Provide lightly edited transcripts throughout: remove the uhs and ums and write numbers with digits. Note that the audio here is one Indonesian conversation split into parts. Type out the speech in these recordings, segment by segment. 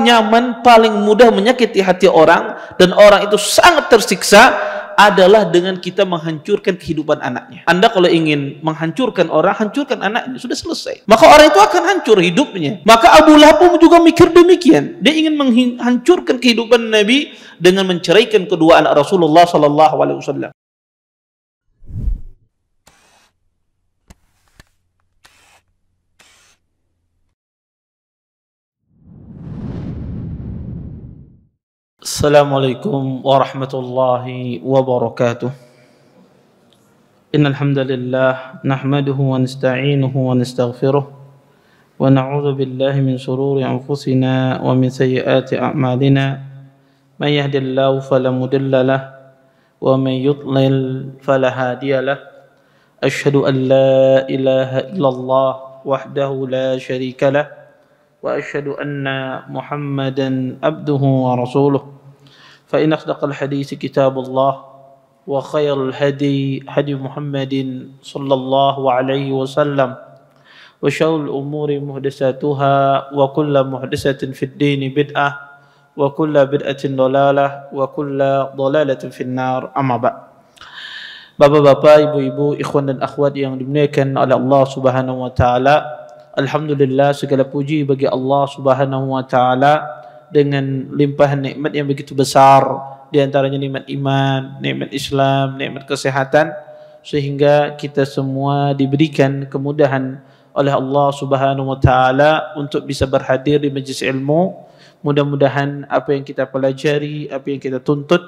paling nyaman, paling mudah menyakiti hati orang dan orang itu sangat tersiksa adalah dengan kita menghancurkan kehidupan anaknya. Anda kalau ingin menghancurkan orang, hancurkan anaknya, sudah selesai. Maka orang itu akan hancur hidupnya. Maka Abu Lahab juga mikir demikian. Dia ingin menghancurkan kehidupan Nabi dengan menceraikan kedua anak Rasulullah sallallahu alaihi wasallam. Assalamualaikum warahmatullahi wabarakatuh. Innal hamdalillah nahmaduhu wa nasta'inuhu wa nastaghfiruh wa na'udzu billahi min shururi anfusina wa min sayyiati a'malina. May yahdihillahu fala mudilla lahu wa may yudlil fala hadiya lahu. Asyhadu an la ilaha illallah wahdahu la syarika lahu wa asyhadu anna Muhammadan abduhu wa rasuluh. Fa in asdaqal hadits kitabullah wa khairul hadi hadi Muhammadin sallallahu alaihi wasallam wa syarrul umuri muhdatsatuha wa kullu muhdatsatin fid din bid'ah wa kullu bid'atin dhalalah wa kullu dhalalatin finnar. Amma ba'd. Bapak-bapak, ibu-ibu, ikhwan dan akhwat yang dimuliakan oleh Allah Subhanahu wa taala, alhamdulillah, segala puji bagi Allah Subhanahu wa taala dengan limpahan nikmat yang begitu besar, di antaranya nikmat iman, nikmat Islam, nikmat kesehatan, sehingga kita semua diberikan kemudahan oleh Allah Subhanahu wa taala untuk bisa berhadir di majlis ilmu. Mudah-mudahan apa yang kita pelajari, apa yang kita tuntut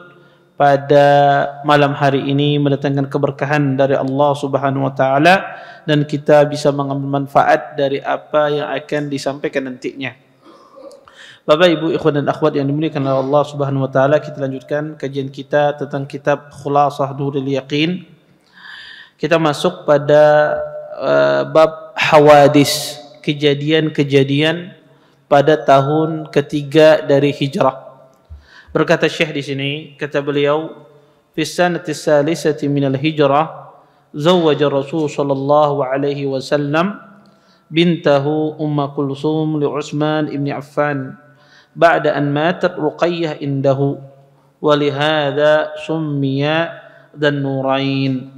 pada malam hari ini mendatangkan keberkahan dari Allah Subhanahu wa taala dan kita bisa mengambil manfaat dari apa yang akan disampaikan nantinya. Bapak, Ibu, ikhwan dan akhwat yang dimuliakan oleh Allah Subhanahu wa taala, kita lanjutkan kajian kita tentang kitab Khulasah Nurul Yaqin. Kita masuk pada bab hawadis, kejadian-kejadian pada tahun ketiga dari hijrah. Berkata Syekh di sini, kata beliau, fi sanati salisati minal hijrah zawwaja Rasul sallallahu alaihi wasallam bintahu Kulsum li Utsman ibn Affan ba'da an matat Ruqayyah indahu wa lihadza summiya Dzan-Nurain.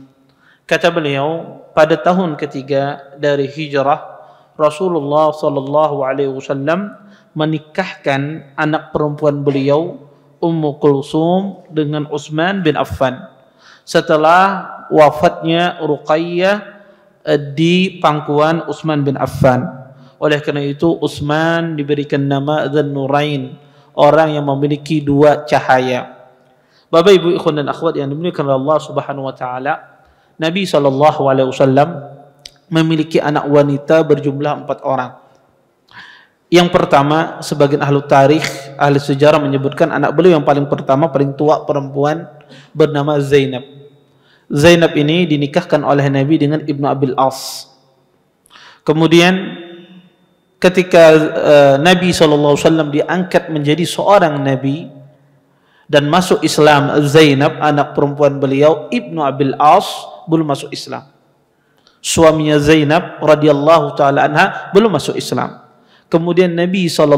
Kata beliau, pada tahun ketiga dari hijrah Rasulullah sallallahu alaihi wasallam menikahkan anak perempuan beliau Kulsum dengan Utsman bin Affan setelah wafatnya Ruqayyah di pangkuan Utsman bin Affan. Oleh karena itu Utsman diberikan nama Dzan-Nurain, orang yang memiliki dua cahaya. Bapak, Ibu, ikhwan dan akhwat yang dimuliakan oleh Allah Subhanahu wa taala, Nabi sallallahu alaihi wasallam memiliki anak wanita berjumlah 4 orang. Yang pertama, sebagian ahli tarikh, ahli sejarah menyebutkan anak beliau yang paling pertama, paling tua perempuan, bernama Zainab. Zainab ini dinikahkan oleh Nabi dengan Ibnu Abil As. Kemudian ketika Nabi SAW diangkat menjadi seorang Nabi dan masuk Islam, Zainab, anak perempuan beliau, Ibnu Abil As, belum masuk Islam. Suaminya Zainab radhiyallahu taala anha belum masuk Islam. Kemudian Nabi SAW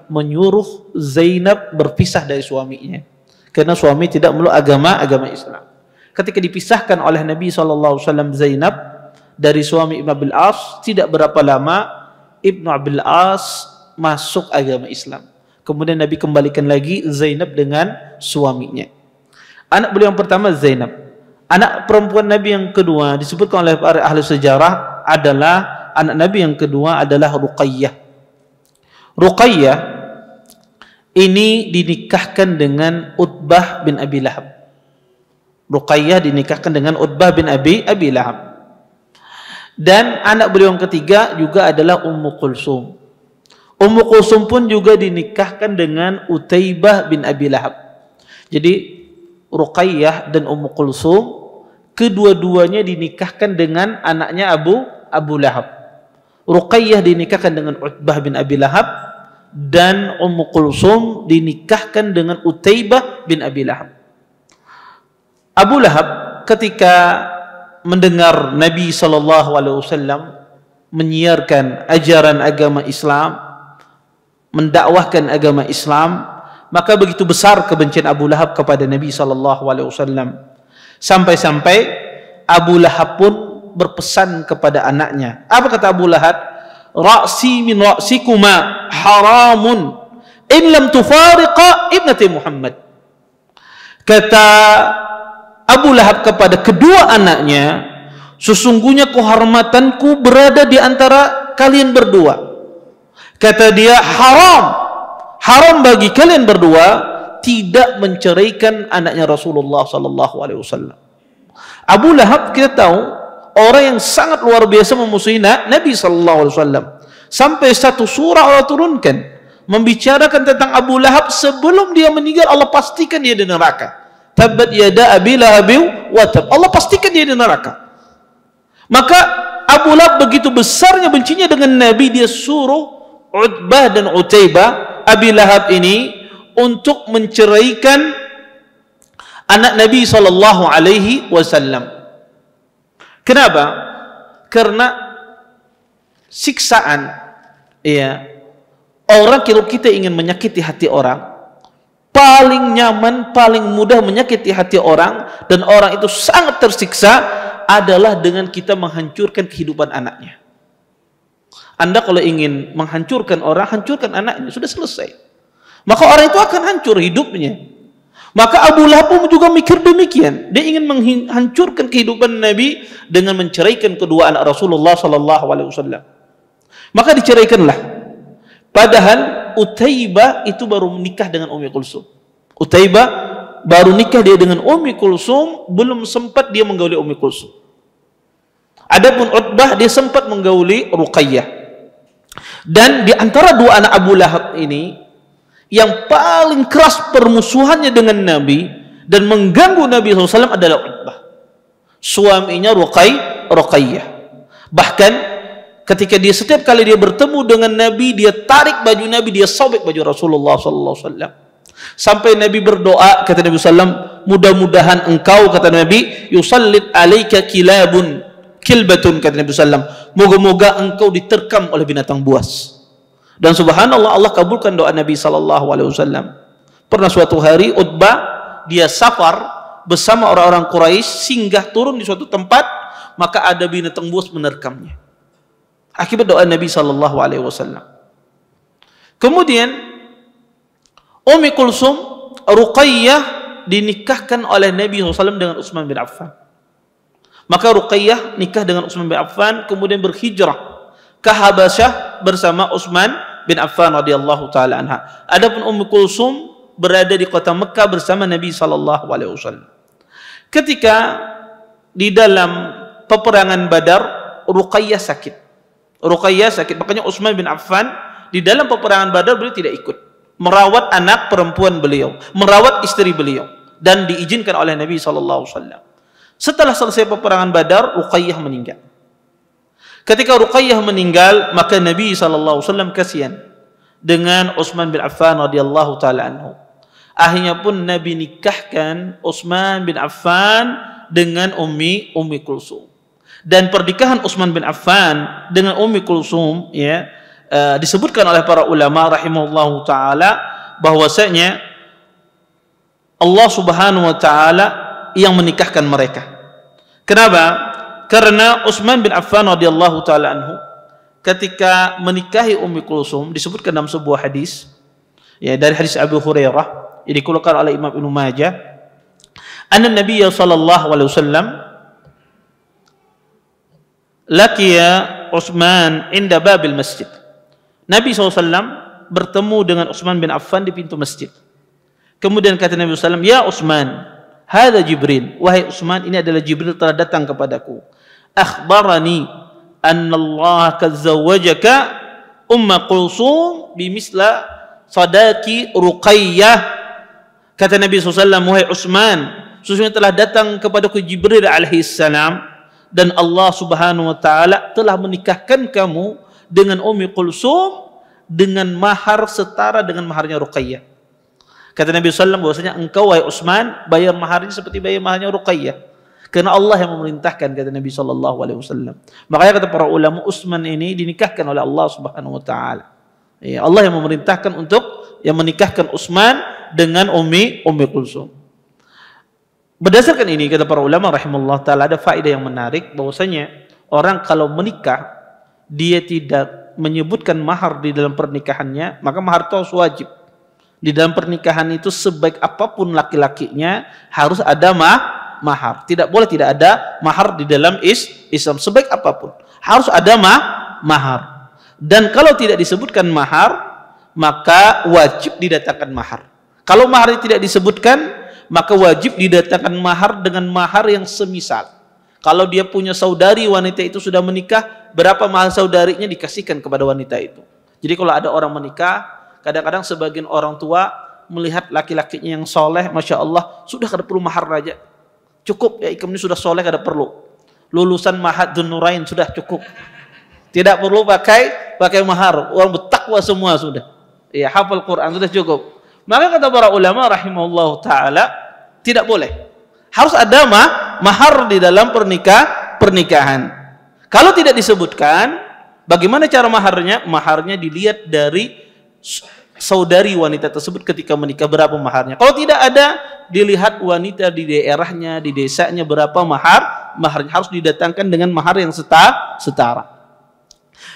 menyuruh Zainab berpisah dari suaminya karena suami tidak meluk agama Islam. Ketika dipisahkan oleh Nabi SAW Zainab dari suami Ibnu Abil As, tidak berapa lama Ibnu Abil As masuk agama Islam. Kemudian Nabi kembalikan lagi Zainab dengan suaminya. Anak beliau yang pertama Zainab. Anak perempuan Nabi yang kedua disebutkan oleh para ahli sejarah adalah anak Nabi yang kedua adalah Ruqayyah. Ruqayyah ini dinikahkan dengan Utbah bin Abi Lahab. Ruqayyah dinikahkan dengan Utbah bin Abi Lahab. Dan anak beliau yang ketiga juga adalah Kulsum. Kulsum pun juga dinikahkan dengan Utaibah bin Abi Lahab. Jadi Ruqayyah dan Kulsum kedua-duanya dinikahkan dengan anaknya Abu Lahab. Ruqayyah dinikahkan dengan Utbah bin Abi Lahab dan Kulsum dinikahkan dengan Utaibah bin Abi Lahab. Abu Lahab ketika mendengar Nabi SAW menyiarkan ajaran agama Islam, mendakwahkan agama Islam, maka begitu besar kebencian Abu Lahab kepada Nabi SAW, sampai-sampai Abu Lahab pun berpesan kepada anaknya. Apa kata Abu Lahab? Ra'si min ra'sikuma haramun in lam tufariqa ibnati Muhammad. Kata Abu Lahab kepada kedua anaknya, sesungguhnya kehormatanku berada di antara kalian berdua. Kata dia, haram bagi kalian berdua tidak menceraikan anaknya Rasulullah sallallahu alaihi wasallam. Abu Lahab, kita tahu, orang yang sangat luar biasa memusuhi Nabi sallallahu alaihi wasallam. Sampai satu surah Allah turunkan membicarakan tentang Abu Lahab sebelum dia meninggal. Allah pastikan dia di neraka. Tabbat yada Abi Lahab wa tab. Allah pastikan dia di neraka. Maka Abu Lahab begitu besarnya bencinya dengan Nabi, dia suruh Utbah dan Utaibah, Abi Lahab ini, untuk menceraikan anak Nabi sallallahu alaihi wasallam. Kenapa? Karena siksaan, ya, orang, kalau kita ingin menyakiti hati orang, paling nyaman, paling mudah menyakiti hati orang dan orang itu sangat tersiksa adalah dengan kita menghancurkan kehidupan anaknya. Anda kalau ingin menghancurkan orang, hancurkan anaknya, sudah selesai. Maka orang itu akan hancur hidupnya. Maka Abu Lahab pun juga mikir demikian. Dia ingin menghancurkan kehidupan Nabi dengan menceraikan kedua anak Rasulullah sallallahu alaihi wasallam. Maka diceraikanlah. Padahal Utaibah itu baru menikah dengan Ummi Kulsum. Utaibah baru nikah dia dengan Ummi Kulsum, belum sempat dia menggauli Ummi Kulsum. Adapun Utbah, dia sempat menggauli Ruqayyah. Dan di antara dua anak Abu Lahab ini, yang paling keras permusuhannya dengan Nabi dan mengganggu Nabi SAW adalah Utbah. Suaminya Ruqayyah. Bahkan ketika dia setiap kali dia bertemu dengan Nabi, dia tarik baju Nabi, dia sobek baju Rasulullah SAW. Sampai Nabi berdoa, kata Nabi SAW, mudah-mudahan engkau, kata Nabi, yusallit alaika kilbatun, kata Nabi SAW, moga-moga engkau diterkam oleh binatang buas. Dan subhanallah, Allah kabulkan doa Nabi SAW. Pernah suatu hari Utbah, dia safar bersama orang-orang Quraisy, singgah turun di suatu tempat, maka ada binatang buas menerkamnya akibat doa Nabi SAW. Kemudian Ummi Kulsum, Ruqayyah, dinikahkan oleh Nabi SAW dengan Utsman bin Affan. Maka Ruqayyah nikah dengan Utsman bin Affan, kemudian berhijrah ke Habasyah bersama Utsman bin Affan radhiyallahu taala anha. Adapun Ummu Kulsum berada di kota Mekah bersama Nabi sallallahu alaihi wasallam. Ketika di dalam peperangan Badar, Ruqayyah sakit. Makanya Utsman bin Affan di dalam peperangan Badar beliau tidak ikut, merawat anak perempuan beliau, merawat istri beliau, dan diizinkan oleh Nabi sallallahu alaihi wasallam. Setelah selesai peperangan Badar, Ruqayyah meninggal. Ketika Ruqayyah meninggal, maka Nabi SAW kasihan dengan Utsman bin Affan radhiyallahu taala anhu. Akhirnya pun Nabi nikahkan Utsman bin Affan dengan Ummi Kulsum. Dan pernikahan Utsman bin Affan dengan Ummi Kulsum, ya, disebutkan oleh para ulama rahimahullahu taala bahwasanya Allah Subhanahu wa taala yang menikahkan mereka. Kenapa? Karena Utsman bin Affan radhiyallahu taala anhu ketika menikahi Ummi Kulsum, disebutkan dalam sebuah hadis, ya, dari hadis Abu Hurairah yang dikeluarkan oleh Imam Ibnu Majah, anna Nabi sallallahu alaihi wasallam laqiya Utsman inda babil masjid. Nabi SAW bertemu dengan Utsman bin Affan di pintu masjid. Kemudian kata Nabi SAW, ya Utsman, hadza Jibril, wahai Utsman, ini adalah Jibril telah datang kepadaku. Akhbarani anna Allah kazawajaka Umma Kulsum bimisla sadaqi Ruqayyah. Kata Nabi SAW, wahai Utsman, sesungguhnya telah datang kepadaku Jibril alaihissalam, dan Allah Subhanahu wa taala telah menikahkan kamu dengan Ummi Kulsum dengan mahar setara dengan maharnya Ruqayyah. Kata Nabi SAW bahwasanya engkau, wahai Utsman, bayar maharnya seperti bayar maharnya Ruqayyah, karena Allah yang memerintahkan, kata Nabi SAW. Makanya kata para ulama, Utsman ini dinikahkan oleh Allah Subhanahu wa taala. Ya, Allah yang memerintahkan untuk yang menikahkan Utsman dengan Ummi Kulsum. Berdasarkan ini kata para ulama rahimahullah taala ada faedah yang menarik bahwasanya orang kalau menikah dia tidak menyebutkan mahar di dalam pernikahannya, maka mahar itu harus wajib. Di dalam pernikahan itu sebaik apapun laki-lakinya harus ada mahar. Tidak boleh tidak ada mahar di dalam Islam, sebaik apapun harus ada mahar. Dan kalau tidak disebutkan mahar, maka wajib didatangkan mahar. Kalau mahar tidak disebutkan, maka wajib didatangkan mahar dengan mahar yang semisal. Kalau dia punya saudari wanita itu sudah menikah, berapa mahar saudarinya dikasihkan kepada wanita itu. Jadi kalau ada orang menikah, kadang-kadang sebagian orang tua melihat laki-lakinya yang soleh, masya Allah, sudah kada perlu mahar raja, cukup ya ikam ini sudah soleh, kada perlu lulusan Mahadun Nurain sudah cukup, tidak perlu pakai mahar, orang bertakwa semua sudah, ya hafal Quran sudah cukup. Maka kata para ulama rahimahullah taala tidak boleh, harus ada mahar di dalam pernikahan. Kalau tidak disebutkan, bagaimana cara maharnya? Maharnya dilihat dari saudari wanita tersebut ketika menikah berapa maharnya. Kalau tidak ada, dilihat wanita di daerahnya, di desanya berapa maharnya, harus didatangkan dengan mahar yang setara.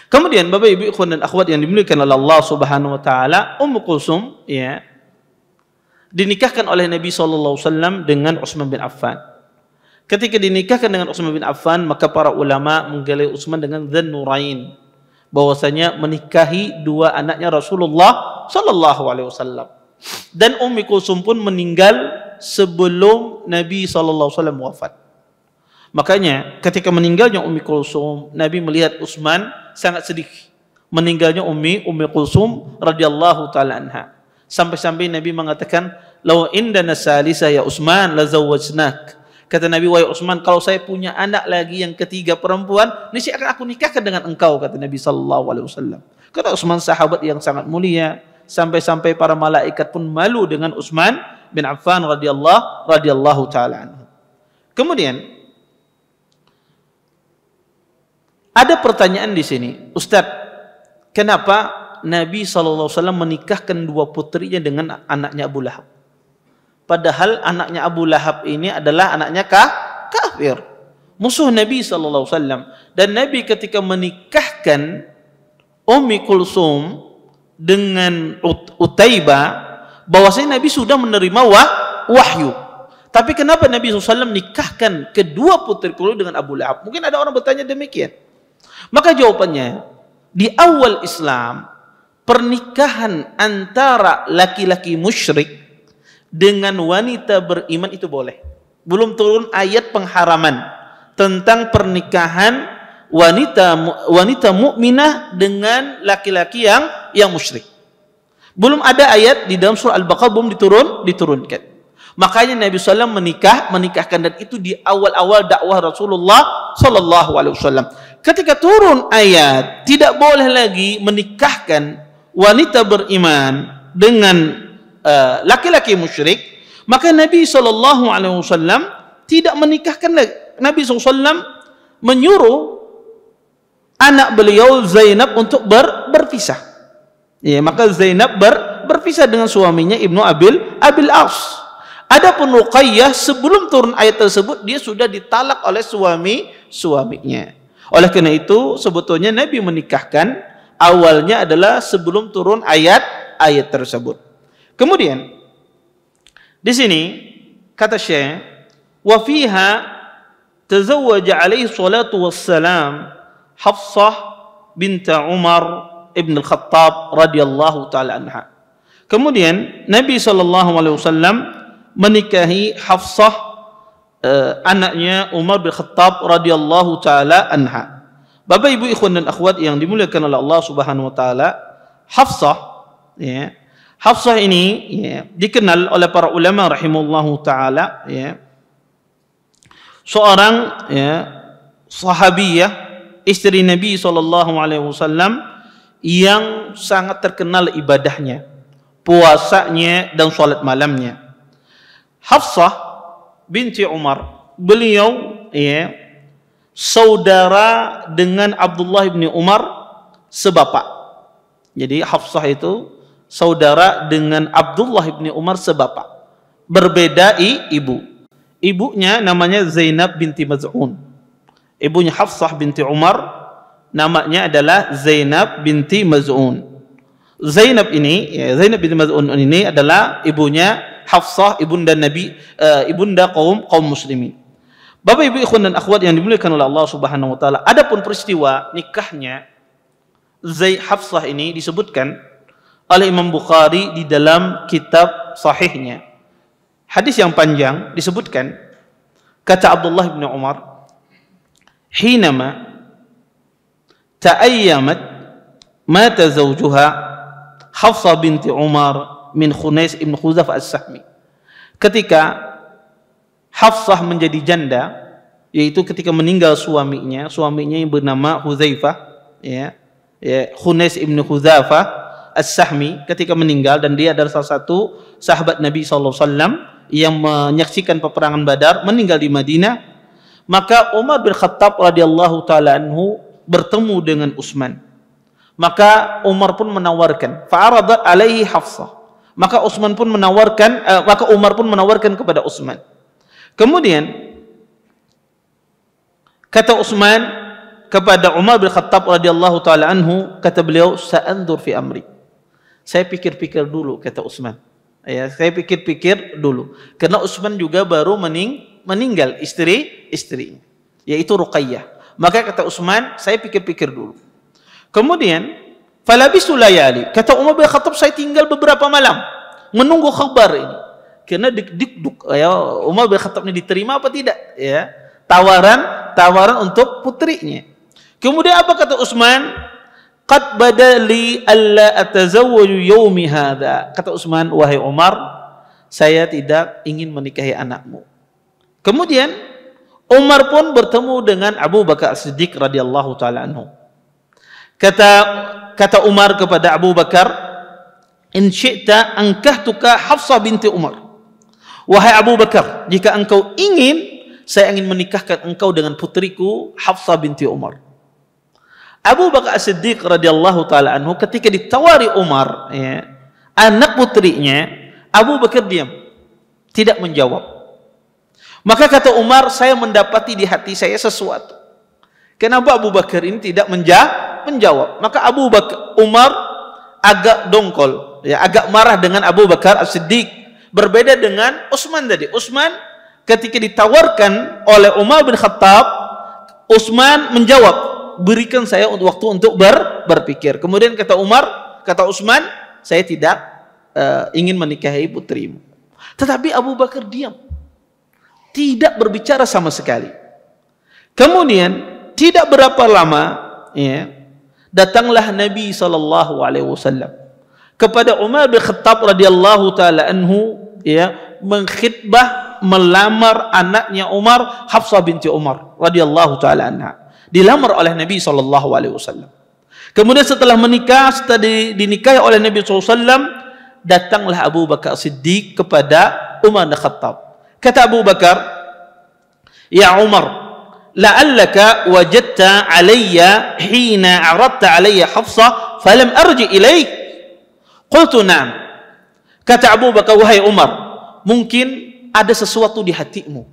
Kemudian Bapak Ibu ikhwan dan akhwat yang dimuliakan oleh Allah Subhanahu wa taala, Ummu Kulsum ya dinikahkan oleh Nabi SAW dengan Utsman bin Affan. Ketika dinikahkan dengan Utsman bin Affan, maka para ulama menggelar Utsman dengan Dzan Nurain, bahwasanya menikahi dua anaknya Rasulullah SAW. Dan Ummi Kulsum pun meninggal sebelum Nabi SAW wafat. Makanya ketika meninggalnya Ummi Kulsum, Nabi melihat Utsman sangat sedih. Meninggalnya Ummi Kulsum radhiyallahu taala anha. Sampai-sampai Nabi mengatakan, "Law indana salisa ya Utsman la zawwajnak." Kata Nabi, wahai Utsman, kalau saya punya anak lagi yang ketiga perempuan, niscaya akan aku nikahkan dengan engkau, kata Nabi sallallahu alaihi wasallam. Kata Utsman sahabat yang sangat mulia, sampai-sampai para malaikat pun malu dengan Utsman bin Affan radhiyallahu taala anhu. Kemudian ada pertanyaan di sini, Ustaz, kenapa Nabi SAW menikahkan dua putrinya dengan anaknya Abu Lahab? Padahal anaknya Abu Lahab ini adalah anaknya kafir, musuh Nabi SAW. Dan Nabi ketika menikahkan Ummi Kulsum dengan Utaibah, bahwasanya Nabi sudah menerima wahyu. Tapi kenapa Nabi SAW nikahkan kedua putri beliau dengan Abu Lahab? Mungkin ada orang bertanya demikian. Maka jawabannya, di awal Islam, pernikahan antara laki-laki musyrik dengan wanita beriman itu boleh. Belum turun ayat pengharaman tentang pernikahan wanita mukminah dengan laki-laki yang musyrik. Belum ada ayat di dalam surah Al-Baqarah, belum diturunkan. Makanya Nabi SAW menikahkan, dan itu di awal-awal dakwah Rasulullah SAW. Ketika turun ayat tidak boleh lagi menikahkan wanita beriman dengan laki-laki musyrik, maka Nabi SAW tidak menikahkan lagi. Nabi SAW menyuruh anak beliau Zainab untuk berpisah. Ya, maka Zainab berpisah dengan suaminya Ibnu Abil As. Adapun Ruqayyah sebelum turun ayat tersebut dia sudah ditalak oleh suaminya. Oleh karena itu sebetulnya Nabi menikahkan awalnya adalah sebelum turun ayat tersebut. Kemudian di sini kata Syekh, wa fiha tazawwaja alaihi salatu wassalam Hafsah bint Umar ibn al-Khattab radhiyallahu taala anha. Kemudian Nabi SAW menikahi Hafsah anaknya Umar bin Khattab radhiyallahu taala anha. Bapak Ibu ikhwan dan akhwat yang dimuliakan oleh Allah Subhanahu wa taala, Hafsah ya. Hafsah ini ya, dikenal oleh para ulama rahimahullahu taala ya, seorang ya, sahabiyah, istri Nabi SAW yang sangat terkenal ibadahnya, puasanya dan salat malamnya. Hafsah binti Umar, beliau ya, saudara dengan Abdullah bin Umar sebapak. Jadi Hafsah itu saudara dengan Abdullah bin Umar sebapak. Berbeda ibu. Ibunya namanya Zainab binti Maz'un. Ibunya Hafsah binti Umar namanya adalah Zainab binti Maz'un. Zainab binti Maz'un ini adalah ibunya Hafsah, ibunda Nabi, ibunda kaum muslimin. Bapak Ibu ikhwan dan akhwat yang dimuliakan oleh Allah Subhanahu wa taala, adapun peristiwa nikahnya Hafsah ini disebutkan oleh Imam Bukhari di dalam kitab sahihnya. Hadis yang panjang disebutkan, kata Abdullah bin Umar, "Hinama ta'ayyamat mata zawjuha Hafsah binti Umar min Khunais ibn Khuzafah as-Sahmi." Ketika Hafsah menjadi janda, yaitu ketika meninggal suaminya yang bernama Huzaifah, Khunais ibn Khuzafah as-Sahmi, ketika meninggal, dan dia adalah salah satu sahabat Nabi SAW yang menyaksikan peperangan Badar, meninggal di Madinah. Maka Umar bin Khattab radhiyallahu taala anhu bertemu dengan Utsman. Maka Umar pun menawarkan, fa'aradat alaihi Hafsah. Maka Umar pun menawarkan kepada Utsman. Kemudian kata Utsman kepada Umar bin Khattab radhiyallahu taala anhu, kata beliau, sa'andur fi amri. Saya pikir-pikir dulu, kata Utsman. Saya pikir-pikir dulu. Karena Utsman juga baru meninggal istrinya, yaitu Ruqayyah. Maka kata Utsman, saya pikir-pikir dulu. Kemudian falabisu layali, kata Umar bin Khattab, saya tinggal beberapa malam menunggu kabar ini. Karena dik-dik Umar bin Khattab ini diterima apa tidak, tawaran untuk putrinya. Kemudian apa kata Utsman? Qad badali alla atazawwaju yaumi hadza. Kata Utsman, wahai Umar, saya tidak ingin menikahi anakmu. Kemudian Umar pun bertemu dengan Abu Bakar As-Siddiq radhiyallahu taala anhu. Kata Umar kepada Abu Bakar, in syi'ta ankahtuka Hafsah binti Umar. Wahai Abu Bakar, jika engkau ingin, saya ingin menikahkan engkau dengan putriku Hafsah binti Umar. Abu Bakar As-Siddiq radhiyallahu taala anhu ketika ditawari Umar, anak putrinya, Abu Bakar diam, tidak menjawab. Maka kata Umar, saya mendapati di hati saya sesuatu. Kenapa Abu Bakar ini tidak menjawab? Maka Umar agak dongkol, agak marah dengan Abu Bakar As-Siddiq. Berbeda dengan Utsman tadi. Utsman ketika ditawarkan oleh Umar bin Khattab, Utsman menjawab, berikan saya waktu untuk berpikir. Kemudian kata Utsman, saya tidak ingin menikahi putrimu. Tetapi Abu Bakar diam, tidak berbicara sama sekali. Kemudian tidak berapa lama, datanglah Nabi SAW kepada Umar bin Khattab radhiyallahu taala anhu, mengkhitbah melamar anaknya Umar, Hafsah binti Umar radhiyallahu taala anha. Dilamar oleh Nabi SAW. Kemudian setelah menikah, setelah dinikahi oleh Nabi SAW, datanglah Abu Bakar Siddiq kepada Umar bin Khattab. Kata Abu Bakar, ya Umar, la'allaka wajadta alayya hina aradta alayya Hafsah falam arji ilaik. Qultu na'am. Kata Abu Bakar, wahai Umar, mungkin ada sesuatu di hatimu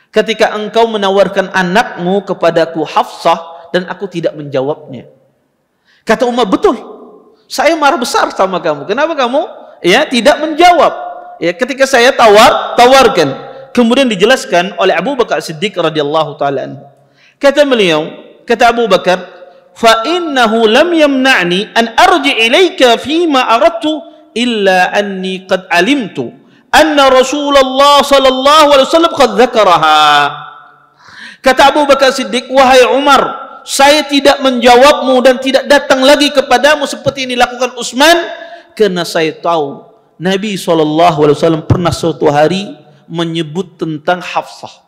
ketika engkau menawarkan anakmu kepadaku Hafsah dan aku tidak menjawabnya. Kata Umar, betul, saya marah besar sama kamu. Kenapa kamu tidak menjawab? Ketika saya tawarkan. Kemudian dijelaskan oleh Abu Bakar Siddiq radhiyallahu taala anhu. Kata Abu Bakar, fa innahu lam yamna'ni an arji ilaika fima aradtu illa anni qad alimtu anna Rasulullah sallallahu alaihi wasallam qad dzakaraha. Kata Abu Bakar Siddiq, wahai Umar, saya tidak menjawabmu dan tidak datang lagi kepadamu seperti yang dilakukan Utsman, karena saya tahu Nabi sallallahu alaihi wasallam pernah suatu hari menyebut tentang Hafsah,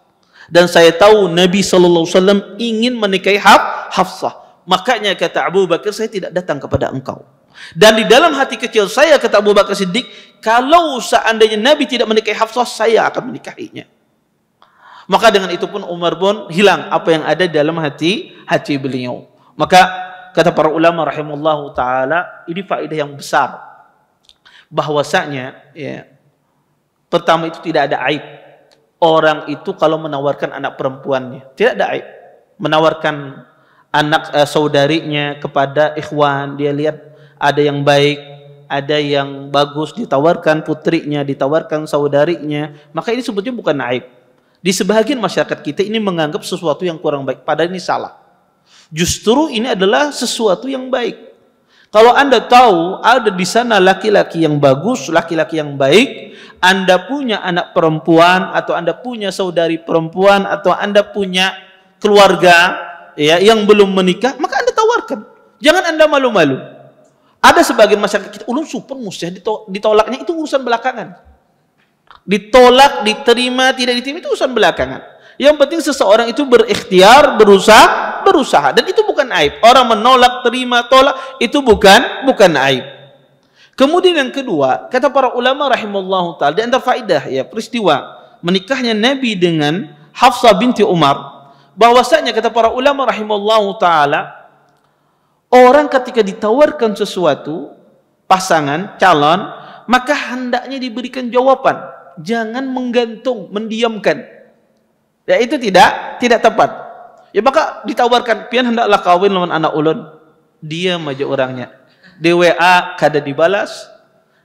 dan saya tahu Nabi sallallahu alaihi wasallam ingin menikahi Hafsah. Makanya kata Abu Bakar, saya tidak datang kepada engkau. Dan di dalam hati kecil saya, kata Abu Bakar Siddiq, kalau seandainya Nabi tidak menikahi Hafsah, saya akan menikahinya. Maka dengan itu pun Umar pun hilang apa yang ada di dalam hati beliau. Maka kata para ulama rahimahullahu taala, ini faedah yang besar. Bahwasanya ya, pertama itu tidak ada aib. Orang itu kalau menawarkan anak perempuannya, tidak ada aib. Menawarkan anak saudarinya kepada ikhwan, dia lihat ada yang baik, ada yang bagus, ditawarkan putrinya, ditawarkan saudarinya, maka ini sebetulnya bukan aib. Di sebagian masyarakat kita ini menganggap sesuatu yang kurang baik, padahal ini salah. Justru ini adalah sesuatu yang baik. Kalau Anda tahu ada di sana laki-laki yang bagus, laki-laki yang baik, Anda punya anak perempuan atau Anda punya saudari perempuan atau Anda punya keluarga ya yang belum menikah, maka Anda tawarkan. Jangan Anda malu-malu. Ada sebagian masyarakat kita, ulun super mustahil ditolaknya itu urusan belakangan. Ditolak, diterima, tidak diterima itu urusan belakangan. Yang penting seseorang itu berikhtiar, berusaha, dan itu bukan aib. Orang menolak, terima, tolak itu bukan aib. Kemudian yang kedua, kata para ulama rahimallahu taala, di antara faedah ya peristiwa menikahnya Nabi dengan Hafsah binti Umar, bahwasanya kata para ulama rahimallahu taala, orang ketika ditawarkan sesuatu, pasangan, calon, maka hendaknya diberikan jawaban, jangan menggantung, mendiamkan. Ya itu tidak tepat. Ya maka ditawarkan, pian hendaklah kawin lawan anak ulun. Diam aja orangnya. Di WA kada dibalas,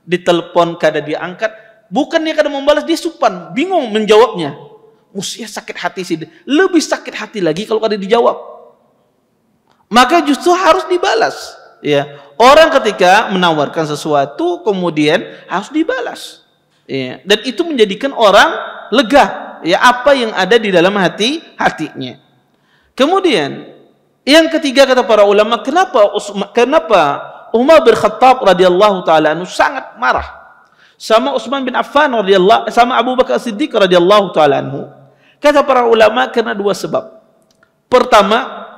di telepon kada diangkat. Bukan dia kada membalas, dia supan, bingung menjawabnya. Musia sakit hati sih. Lebih sakit hati lagi kalau kada dijawab. Maka justru harus dibalas. Ya, orang ketika menawarkan sesuatu kemudian harus dibalas. Ya, dan itu menjadikan orang lega. Ya, apa yang ada di dalam hatinya. Kemudian yang ketiga kata para ulama, kenapa Umar bin Khattab radhiyallahu taala anhu sangat marah sama Utsman bin Affan radhiyallahu, sama Abu Bakar Siddiq radhiyallahu taala anhu? Kata para ulama karena dua sebab. Pertama,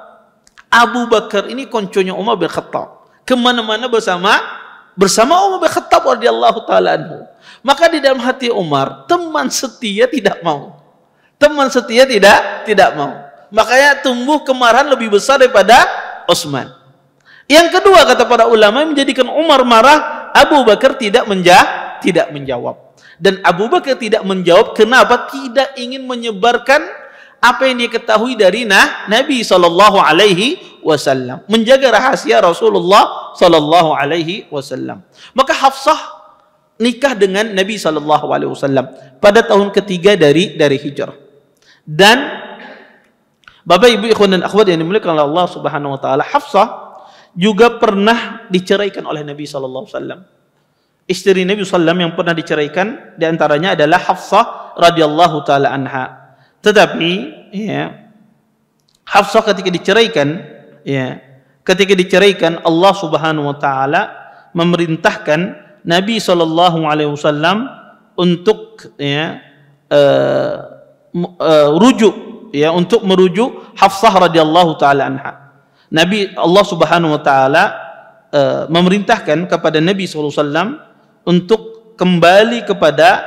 Abu Bakar ini konconya Umar bin Khattab, kemana-mana bersama Umar bin Khattab radhiyallahu taala anhu. Maka di dalam hati Umar, teman setia tidak mau. Teman setia tidak mau. Makanya tumbuh kemarahan lebih besar daripada Utsman. Yang kedua kata para ulama, menjadikan Umar marah, Abu Bakar tidak menjawab. Dan Abu Bakar tidak menjawab kenapa? Tidak ingin menyebarkan apa yang dia ketahui dari Nabi sallallahu alaihi wasallam, menjaga rahasia Rasulullah sallallahu alaihi wasallam. Maka Hafsah nikah dengan Nabi sallallahu alaihi wasallam pada tahun ketiga dari hijrah. Dan Bapak Ibu ikhwan dan akhwat yang dimuliakan oleh Allah Subhanahu wa taala, Hafsah juga pernah diceraikan oleh Nabi sallallahu alaihi wasallam. Istri Nabi sallallahu alaihi wasallam yang pernah diceraikan di antaranya adalah Hafsah radhiyallahu taala anha. Tetapi ya, Hafsah ketika diceraikan Allah Subhanahu wa taala memerintahkan Nabi sallallahu alaihi wasallam untuk ya untuk merujuk Hafsah radhiyallahu taala anha. Allah Subhanahu wa taala memerintahkan kepada Nabi sallallahu alaihi wasallam untuk kembali kepada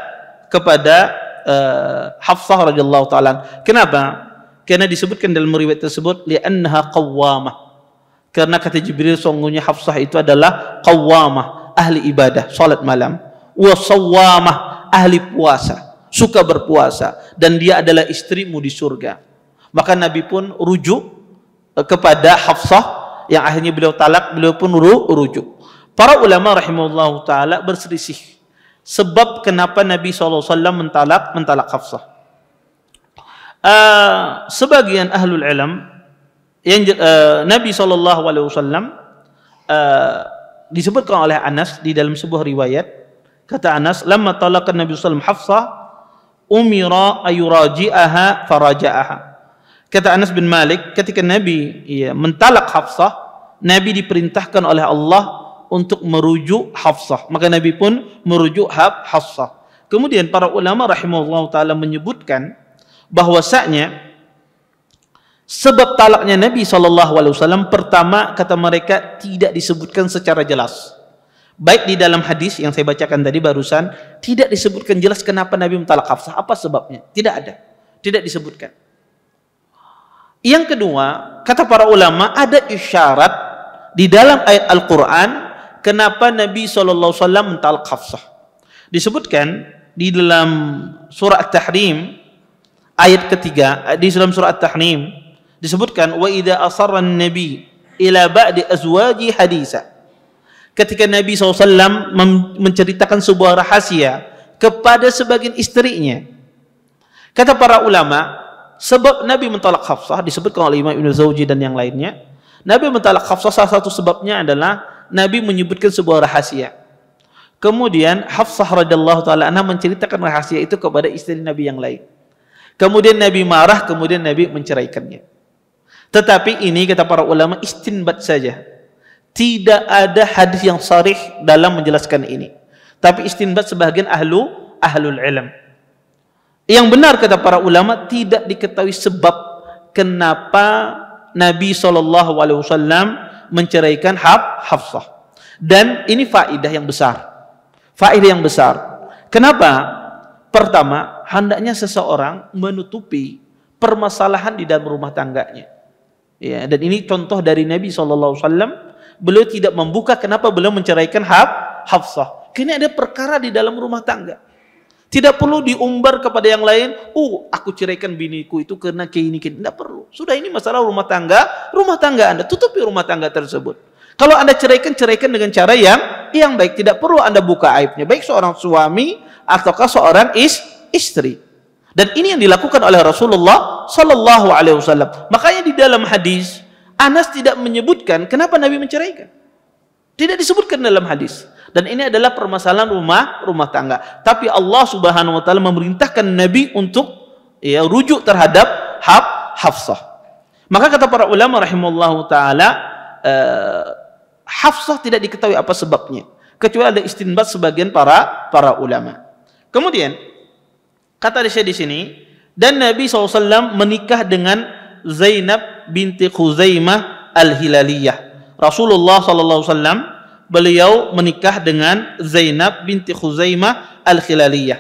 Hafsah radhiyallahu taala. Kenapa? Karena disebutkan dalam riwayat tersebut li'annaha qawwamah. Karena kata Jibril sungguhnya Hafsah itu adalah qawwamah, ahli ibadah, salat malam, wa sawwamah, ahli puasa, suka berpuasa, dan dia adalah istrimu di surga. Maka Nabi pun rujuk kepada Hafsah, yang akhirnya beliau talak, beliau pun rujuk. Para ulama rahimahullahu taala berselisih sebab kenapa Nabi SAW mentalak Hafsah. Sebagian ahlul ilm yang Nabi SAW disebutkan oleh Anas di dalam sebuah riwayat, kata Anas, lamma talaqa Nabi SAW Hafsah umira ayuraji'aha faraja'aha. Kata Anas bin Malik, ketika Nabi mentalak Hafsah, Nabi diperintahkan oleh Allah untuk merujuk Hafsah, maka Nabi pun merujuk Hafsah. Kemudian para ulama rahimahullah taala menyebutkan bahwasanya sebab talaknya Nabi SAW, pertama kata mereka tidak disebutkan secara jelas. Baik di dalam hadis yang saya bacakan tadi barusan, tidak disebutkan jelas kenapa Nabi mentalak Hafsah, apa sebabnya, tidak ada, tidak disebutkan. Yang kedua, kata para ulama, ada isyarat di dalam ayat Al-Quran, kenapa Nabi SAW mentalak Hafsah. Disebutkan di dalam surah At-Tahrim ayat ketiga, di dalam surah At-Tahrim disebutkan, wa idza asarra an-nabi ila ba'di azwaji hadisa. Ketika Nabi SAW menceritakan sebuah rahasia kepada sebagian istrinya, kata para ulama, sebab Nabi mentalak Hafsah disebutkan oleh Imam Ibnu Zawji dan yang lainnya. Nabi mentalak Hafsah salah satu sebabnya adalah Nabi menyebutkan sebuah rahasia. Kemudian Hafsah radhiyallahu taala anha menceritakan rahasia itu kepada istri Nabi yang lain. Kemudian Nabi marah, kemudian Nabi menceraikannya. Tetapi ini kata para ulama istinbat saja. Tidak ada hadis yang sharih dalam menjelaskan ini. Tapi istinbat sebagian ahlul ilm. Yang benar kata para ulama, tidak diketahui sebab kenapa Nabi SAW menceraikan Hafsah. Dan ini faedah yang besar. Faedah yang besar. Kenapa? Pertama, hendaknya seseorang menutupi permasalahan di dalam rumah tangganya. Ya, dan ini contoh dari Nabi SAW. Beliau tidak membuka kenapa beliau menceraikan Hafsah. Kini ada perkara di dalam rumah tangga. Tidak perlu diumbar kepada yang lain. Aku ceraikan biniku itu karena ini. Tidak perlu. Sudah, ini masalah rumah tangga Anda. Tutupi rumah tangga tersebut. Kalau Anda ceraikan dengan cara yang baik. Tidak perlu Anda buka aibnya. Baik seorang suami ataukah seorang istri. Dan ini yang dilakukan oleh Rasulullah Sallallahu Alaihi Wasallam. Makanya di dalam hadis Anas tidak menyebutkan kenapa Nabi menceraikan. Tidak disebutkan dalam hadis. Dan ini adalah permasalahan rumah tangga. Tapi Allah Subhanahu wa taala memerintahkan Nabi untuk rujuk terhadap Hafsah. Maka kata para ulama rahimahullahu taala, Hafsah tidak diketahui apa sebabnya, kecuali ada istinbat sebagian para ulama. Kemudian kata di sini, dan Nabi SAW menikah dengan Zainab binti Khuzaimah Al-Hilaliyah. Rasulullah SAW beliau menikah dengan Zainab binti Khuzaimah Al-Hilaliyah.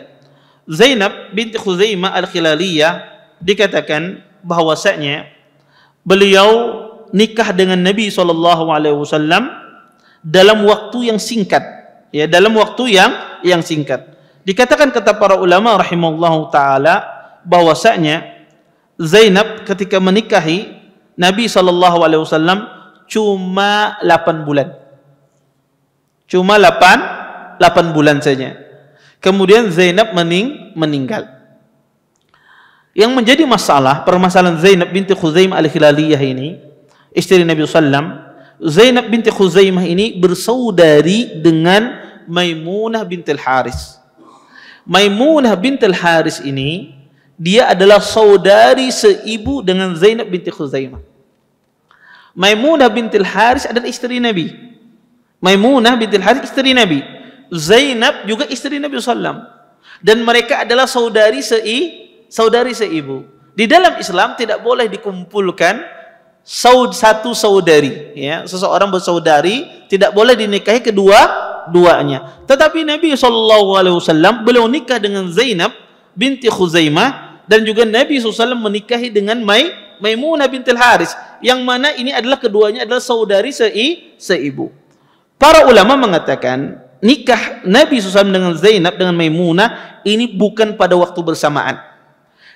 Zainab binti Khuzaimah Al-Hilaliyah dikatakan bahwasanya beliau nikah dengan Nabi SAW dalam waktu yang singkat. Ya, dalam waktu yang singkat. Dikatakan kata para ulama rahimahullahu taala bahwasanya Zainab ketika menikahi Nabi SAW cuma 8 bulan. Cuma 8 bulan saja. Kemudian Zainab meninggal. Yang menjadi permasalahan Zainab binti Khuzaimah Al-Hilaliyah ini, istri Nabi SAW, Zainab binti Khuzaimah ini bersaudari dengan Maimunah bintil Haris. Maimunah bintil Haris ini, dia adalah saudari seibu dengan Zainab binti Khuzaimah. Maimunah bintil Haris adalah istri Nabi. Maimunah bintil Haris istri Nabi. Zainab juga istri Nabi SAW. Dan mereka adalah saudari seibu. Di dalam Islam tidak boleh dikumpulkan satu saudari. Ya, seseorang bersaudari tidak boleh dinikahi kedua-duanya. Tetapi Nabi SAW beliau nikah dengan Zainab binti Khuzaimah, dan juga Nabi SAW menikahi dengan Maimunah bintil Haris, yang mana ini adalah keduanya adalah saudari seibu. Para ulama mengatakan nikah Nabi SAW dengan Zainab dengan Maimunah ini bukan pada waktu bersamaan.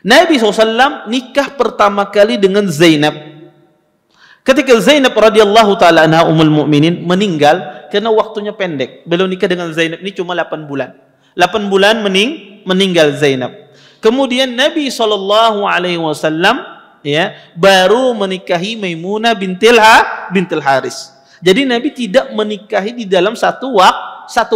Nabi SAW nikah pertama kali dengan Zainab ketika Zainab radhiyallahu taala anha ummul mukminin meninggal karena waktunya pendek. Beliau nikah dengan Zainab ini cuma 8 bulan. 8 bulan meninggal Zainab. Kemudian Nabi SAW baru menikahi Maimunah bintil Haris. Jadi Nabi tidak menikahi di dalam satu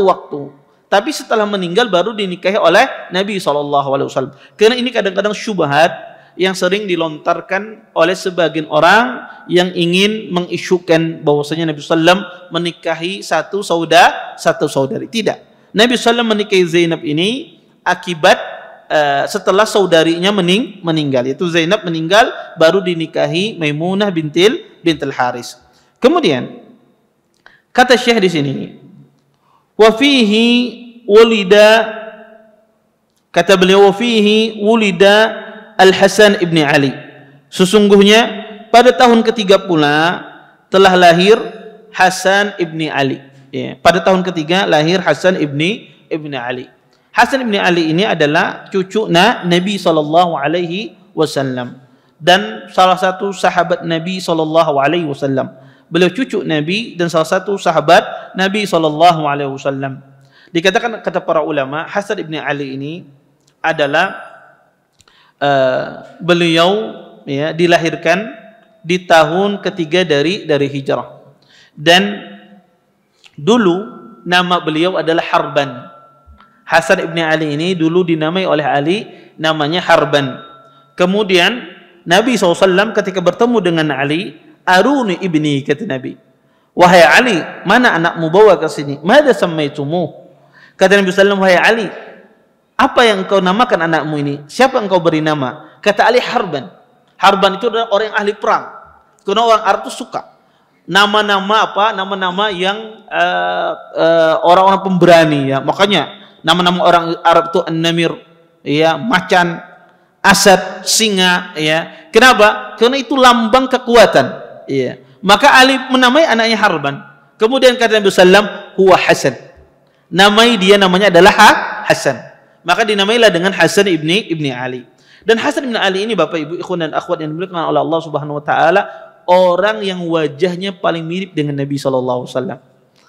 waktu. Tapi setelah meninggal baru dinikahi oleh Nabi SAW. Karena ini kadang-kadang syubhat yang sering dilontarkan oleh sebagian orang yang ingin mengisukan bahwasanya Nabi SAW menikahi satu saudari. Tidak. Nabi SAW menikahi Zainab ini akibat setelah saudarinya meninggal. Yaitu Zainab meninggal baru dinikahi Maimunah bintil Haris. Kemudian kata Syekh di sini, wa fihi wulida, kata beliau, wa fihi wulida Al-Hasan ibn Ali. Sesungguhnya pada tahun ketiga pula telah lahir Hasan ibni Ali. Ya, pada tahun ketiga lahir Hasan ibni Ali. Hasan ibni Ali ini adalah cucu Nabi Sallallahu Alaihi Wasallam dan salah satu sahabat Nabi Sallallahu Alaihi Wasallam. Beliau cucu Nabi dan salah satu sahabat Nabi Sallallahu Alaihi Wasallam. Dikatakan kata para ulama, Hasan ibni Ali ini adalah beliau ya dilahirkan di tahun ketiga dari hijrah, dan dulu nama beliau adalah Harban. Hasan ibni Ali ini dulu dinamai oleh Ali, namanya Harban. Kemudian Nabi SAW ketika bertemu dengan Ali, aruni ibni, kata Nabi, wahai Ali, mana anakmu, bawa ke sini. Mada sammaitumuh, kata Nabi SAW, wahai Ali, apa yang engkau namakan anakmu ini? Siapa engkau beri nama? Kata Ali, Harban. Harban itu adalah orang yang ahli perang. Karena orang Arab itu suka nama-nama apa? Nama-nama yang orang-orang pemberani ya. Makanya nama-nama orang Arab itu An-Namir, ya, macan, asad, singa, ya. Kenapa? Karena itu lambang kekuatan. Ya. Maka Ali menamai anaknya Harban. Kemudian kata Nabi sallam, huwa Hasan. Namanya adalah Hasan. Maka dinamailah dengan Hasan ibni Ali. Dan Hasan ibni Ali ini Bapak Ibu ikhwan dan akhwat yang dimuliakan oleh Allah Subhanahu wa taala, orang yang wajahnya paling mirip dengan Nabi sallallahu alaihi wasallam.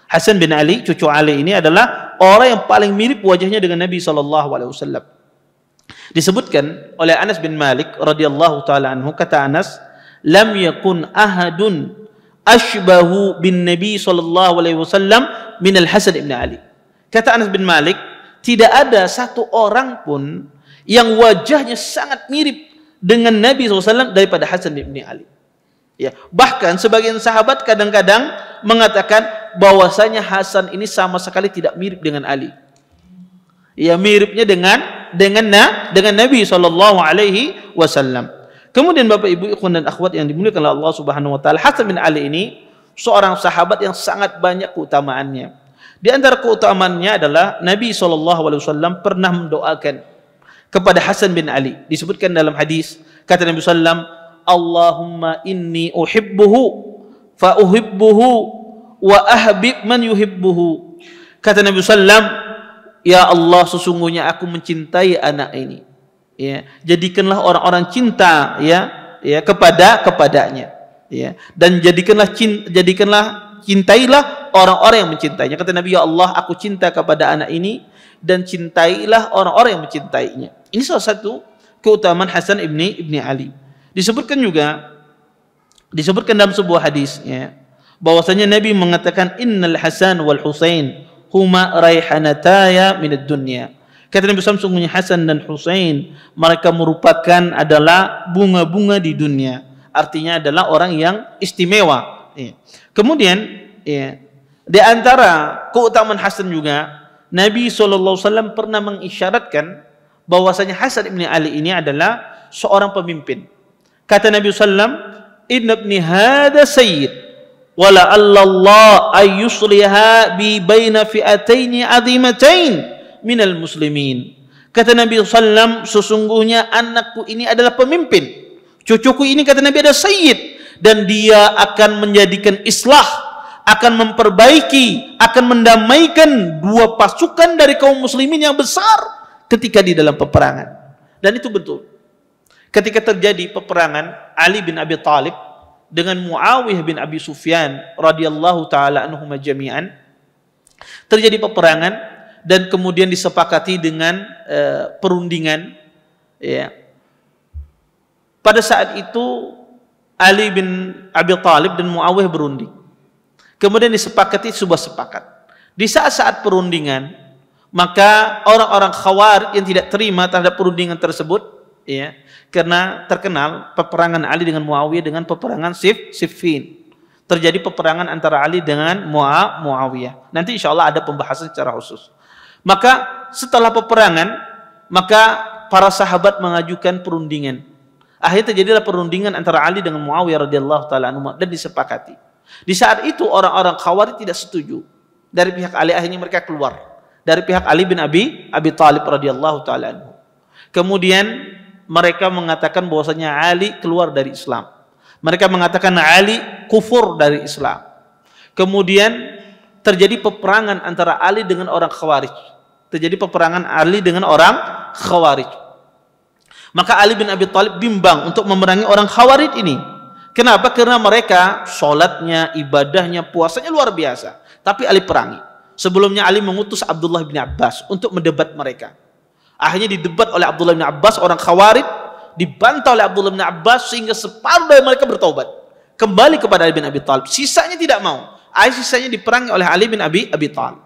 Hasan bin Ali, cucu Ali ini adalah orang yang paling mirip wajahnya dengan Nabi sallallahu alaihi wasallam. Disebutkan oleh Anas bin Malik radhiyallahu taala anhu, kata Anas, lam yakun ahadun ashbahu bin Nabi sallallahu alaihi wasallam min al-Hasan ibn Ali. Kata Anas bin Malik, tidak ada satu orang pun yang wajahnya sangat mirip dengan Nabi SAW daripada Hasan bin Ali. Ya, bahkan sebagian sahabat kadang-kadang mengatakan bahwasanya Hasan ini sama sekali tidak mirip dengan Ali. Ya, miripnya dengan Nabi Sallallahu Alaihi Wasallam. Kemudian Bapak Ibu ikhwan dan akhwat yang dimuliakan oleh Allah Subhanahu Wa Taala, Hasan bin Ali ini seorang sahabat yang sangat banyak keutamaannya. Di antara keutamaannya adalah Nabi Sallallahu Alaihi Wasallam pernah mendoakan kepada Hasan bin Ali. Disebutkan dalam hadis, kata Nabi Sallam, Allahumma inni uhibbuhu fa uhibbuhu wa ahbib man yuhibbuhu. Kata Nabi Sallam, ya Allah, sesungguhnya aku mencintai anak ini. Ya, jadikanlah orang-orang cinta ya kepadanya. Ya, dan cintailah orang-orang yang mencintainya. Kata Nabi, ya Allah, aku cinta kepada anak ini dan cintailah orang-orang yang mencintainya. Ini salah satu keutamaan Hasan ibni Ali. Disebutkan dalam sebuah hadis ya, bahwasanya Nabi mengatakan innal Hasan wal Husain huma raihanataya minad dunya. Kata Nabi SAW, sungguhnya Hasan dan Husain mereka merupakan adalah bunga-bunga di dunia. Artinya adalah orang yang istimewa. Ya. Kemudian ya, di antara keutamaan Hasan juga, Nabi SAW pernah mengisyaratkan bahwasanya Hasan ibn Ali ini adalah seorang pemimpin. Kata Nabi SAW, inna ibni hada sayyid wala Allah ayyusliha bi baina fi'ataini azimatain minal muslimin. Kata Nabi SAW, sesungguhnya anakku ini adalah pemimpin, cucuku ini, kata Nabi, ada sayyid, dan dia akan menjadikan islah, akan memperbaiki, akan mendamaikan dua pasukan dari kaum muslimin yang besar ketika di dalam peperangan. Dan itu betul. Ketika terjadi peperangan Ali bin Abi Thalib dengan Muawiyah bin Abi Sufyan radhiyallahu taala anhuma jami'an, terjadi peperangan dan kemudian disepakati dengan perundingan ya. Pada saat itu Ali bin Abi Thalib dan Muawiyah berunding. Kemudian disepakati sebuah sepakat. Di saat-saat perundingan, maka orang-orang Khawarij yang tidak terima terhadap perundingan tersebut, ya, karena terkenal peperangan Ali dengan Muawiyah dengan peperangan Siffin. Terjadi peperangan antara Ali dengan Muawiyah. Nanti insya Allah ada pembahasan secara khusus. Maka setelah peperangan, maka para sahabat mengajukan perundingan. Akhirnya terjadilah perundingan antara Ali dengan Muawiyah radhiyallahu taala anhu dan disepakati. Di saat itu orang-orang Khawarij tidak setuju. Dari pihak Ali akhirnya mereka keluar. Dari pihak Ali bin Abi Thalib radhiyallahu taala anhu. Kemudian mereka mengatakan bahwasanya Ali keluar dari Islam. Mereka mengatakan Ali kufur dari Islam. Kemudian terjadi peperangan antara Ali dengan orang Khawarij. Terjadi peperangan Ali dengan orang Khawarij. Maka Ali bin Abi Thalib bimbang untuk memerangi orang Khawarij ini. Kenapa? Karena mereka sholatnya, ibadahnya, puasanya luar biasa. Tapi Ali perangi. Sebelumnya Ali mengutus Abdullah bin Abbas untuk mendebat mereka. Akhirnya didebat oleh Abdullah bin Abbas, orang Khawarij, dibantah oleh Abdullah bin Abbas sehingga separuh dari mereka bertobat. Kembali kepada Ali bin Abi Thalib. Sisanya tidak mau. Sisanya diperangi oleh Ali bin Abi Thalib.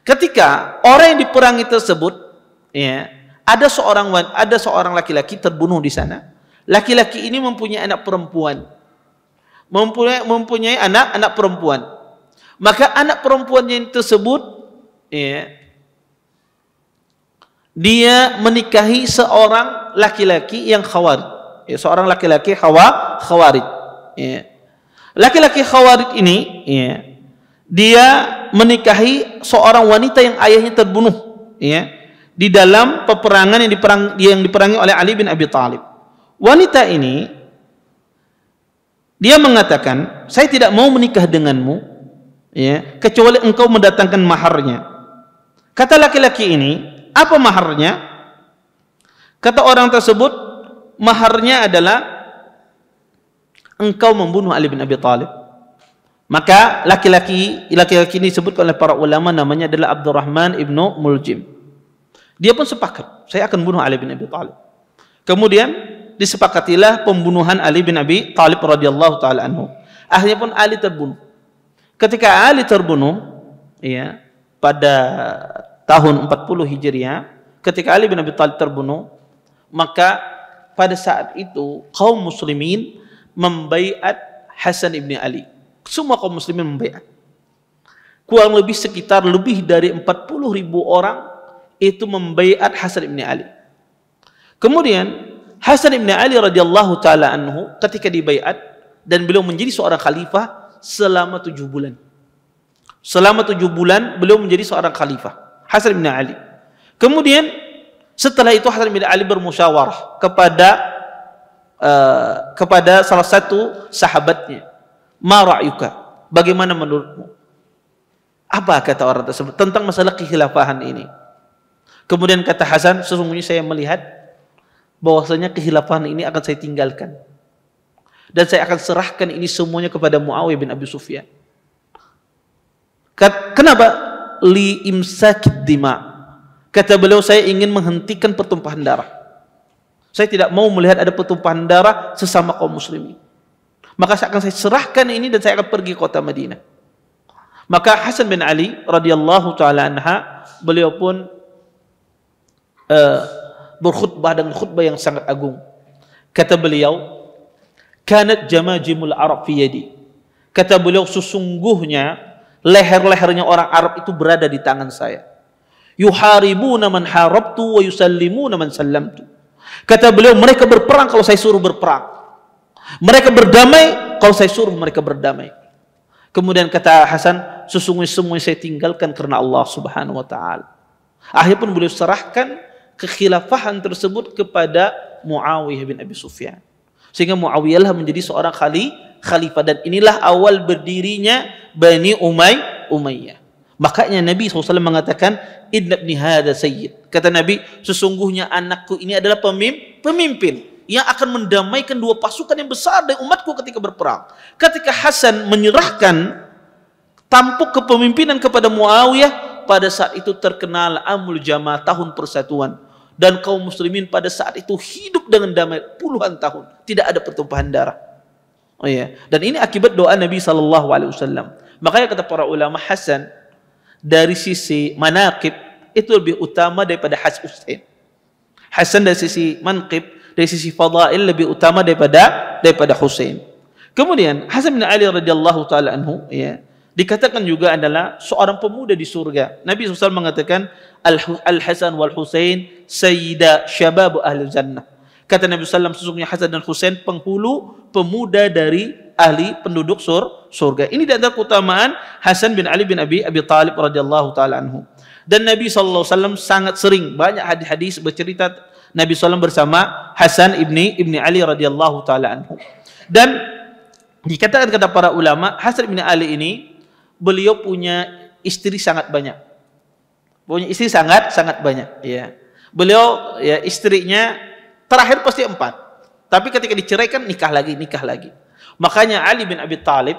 Ketika orang yang diperangi tersebut, ya, ada seorang laki-laki terbunuh di sana. Laki-laki ini mempunyai anak perempuan. Mempunyai anak perempuan. Maka anak perempuannya tersebut, ya, dia menikahi seorang laki-laki yang Khawarij. Ya, seorang laki-laki Khawarij. Ya. Laki-laki Khawarij ini, ya, dia menikahi seorang wanita yang ayahnya terbunuh, ya, di dalam peperangan yang diperangi oleh Ali bin Abi Thalib. Wanita ini dia mengatakan, saya tidak mau menikah denganmu, ya, kecuali engkau mendatangkan maharnya. Kata laki-laki ini, apa maharnya? Kata orang tersebut, maharnya adalah engkau membunuh Ali bin Abi Thalib. Maka laki-laki ini disebut oleh para ulama namanya adalah Abdurrahman ibnu Muljim. Dia pun sepakat, saya akan bunuh Ali bin Abi Thalib. Kemudian disepakatilah pembunuhan Ali bin Abi Thalib radhiyallahu taala anhu. Akhirnya pun Ali terbunuh. Ketika Ali terbunuh, ya, pada tahun 40 Hijriah, ketika Ali bin Abi Thalib terbunuh, maka pada saat itu kaum muslimin membaiat Hasan ibn Ali. Semua kaum muslimin membaiat. Kurang lebih sekitar lebih dari 40.000 orang itu membaiat Hasan ibn Ali. Kemudian Hasan ibn Ali radhiyallahu taala anhu ketika dibaiat dan beliau menjadi seorang khalifah selama 7 bulan. Selama 7 bulan beliau menjadi seorang khalifah, Hasan ibn Ali. Kemudian setelah itu Hasan ibn Ali bermusyawarah kepada salah satu sahabatnya, ma ra'yuka, bagaimana menurutmu? Apa kata orang tersebut tentang masalah kekhilafahan ini? Kemudian kata Hasan, sesungguhnya saya melihat bahwasanya kekhilafahan ini akan saya tinggalkan dan saya akan serahkan ini semuanya kepada Muawiyah bin Abi Sufyan. Kenapa? Li imsakid dima. Kata beliau, saya ingin menghentikan pertumpahan darah. Saya tidak mau melihat ada pertumpahan darah sesama kaum muslimin. Maka saya akan serahkan ini dan saya akan pergi ke kota Madinah. Maka Hasan bin Ali radhiyallahu taala anha, beliau pun berkhutbah dengan khutbah yang sangat agung. Kata beliau, kanat jamajimul Arab fi yadi. Kata beliau, sesungguhnya leher-lehernya orang Arab itu berada di tangan saya. Yuharibuna man harabtu wa yusallimuna man sallamtu. Kata beliau, mereka berperang kalau saya suruh berperang. Mereka berdamai kalau saya suruh mereka berdamai. Kemudian kata Hasan, sesungguhnya semua saya tinggalkan karena Allah Subhanahu wa taala. Akhirnya pun beliau serahkan kekhilafahan tersebut kepada Muawiyah bin Abi Sufyan. Sehingga Muawiyah lah menjadi seorang khalifah, dan inilah awal berdirinya Bani Umayyah. Makanya Nabi SAW mengatakan, inna ibni hadha sayyid. Kata Nabi, sesungguhnya anakku ini adalah pemimpin yang akan mendamaikan dua pasukan yang besar dari umatku ketika berperang. Ketika Hasan menyerahkan tampuk kepemimpinan kepada Muawiyah, pada saat itu terkenal Amul Jamaah, tahun persatuan. Dan kaum muslimin pada saat itu hidup dengan damai puluhan tahun, tidak ada pertumpahan darah. Oh ya, dan ini akibat doa Nabi SAW. Makanya kata para ulama, Hasan dari sisi manaqib itu lebih utama daripada Husain. Hasan dari sisi manqib, dari sisi fadail lebih utama daripada Husain. Kemudian Hasan bin Ali radhiyallahu taala anhu, ya, dikatakan juga adalah seorang pemuda di surga. Nabi SAW mengatakan, Al-Hasan wal Husain sayyida syabab ahli jannah. Kata Nabi SAW, sesungguhnya Hasan dan Husain penghulu pemuda dari ahli penduduk surga. Ini di antara keutamaan Hasan bin Ali bin Abi Thalib radhiyallahu taala anhu. Dan Nabi SAW sangat sering, banyak hadis-hadis bercerita Nabi SAW bersama Hasan ibni Ali radhiyallahu taala anhu. Dan dikatakan kata para ulama, Hasan bin Ali ini beliau punya istri sangat banyak. Punya istri sangat banyak, ya. Beliau ya istrinya terakhir pasti 4. Tapi ketika diceraikan nikah lagi. Makanya Ali bin Abi Thalib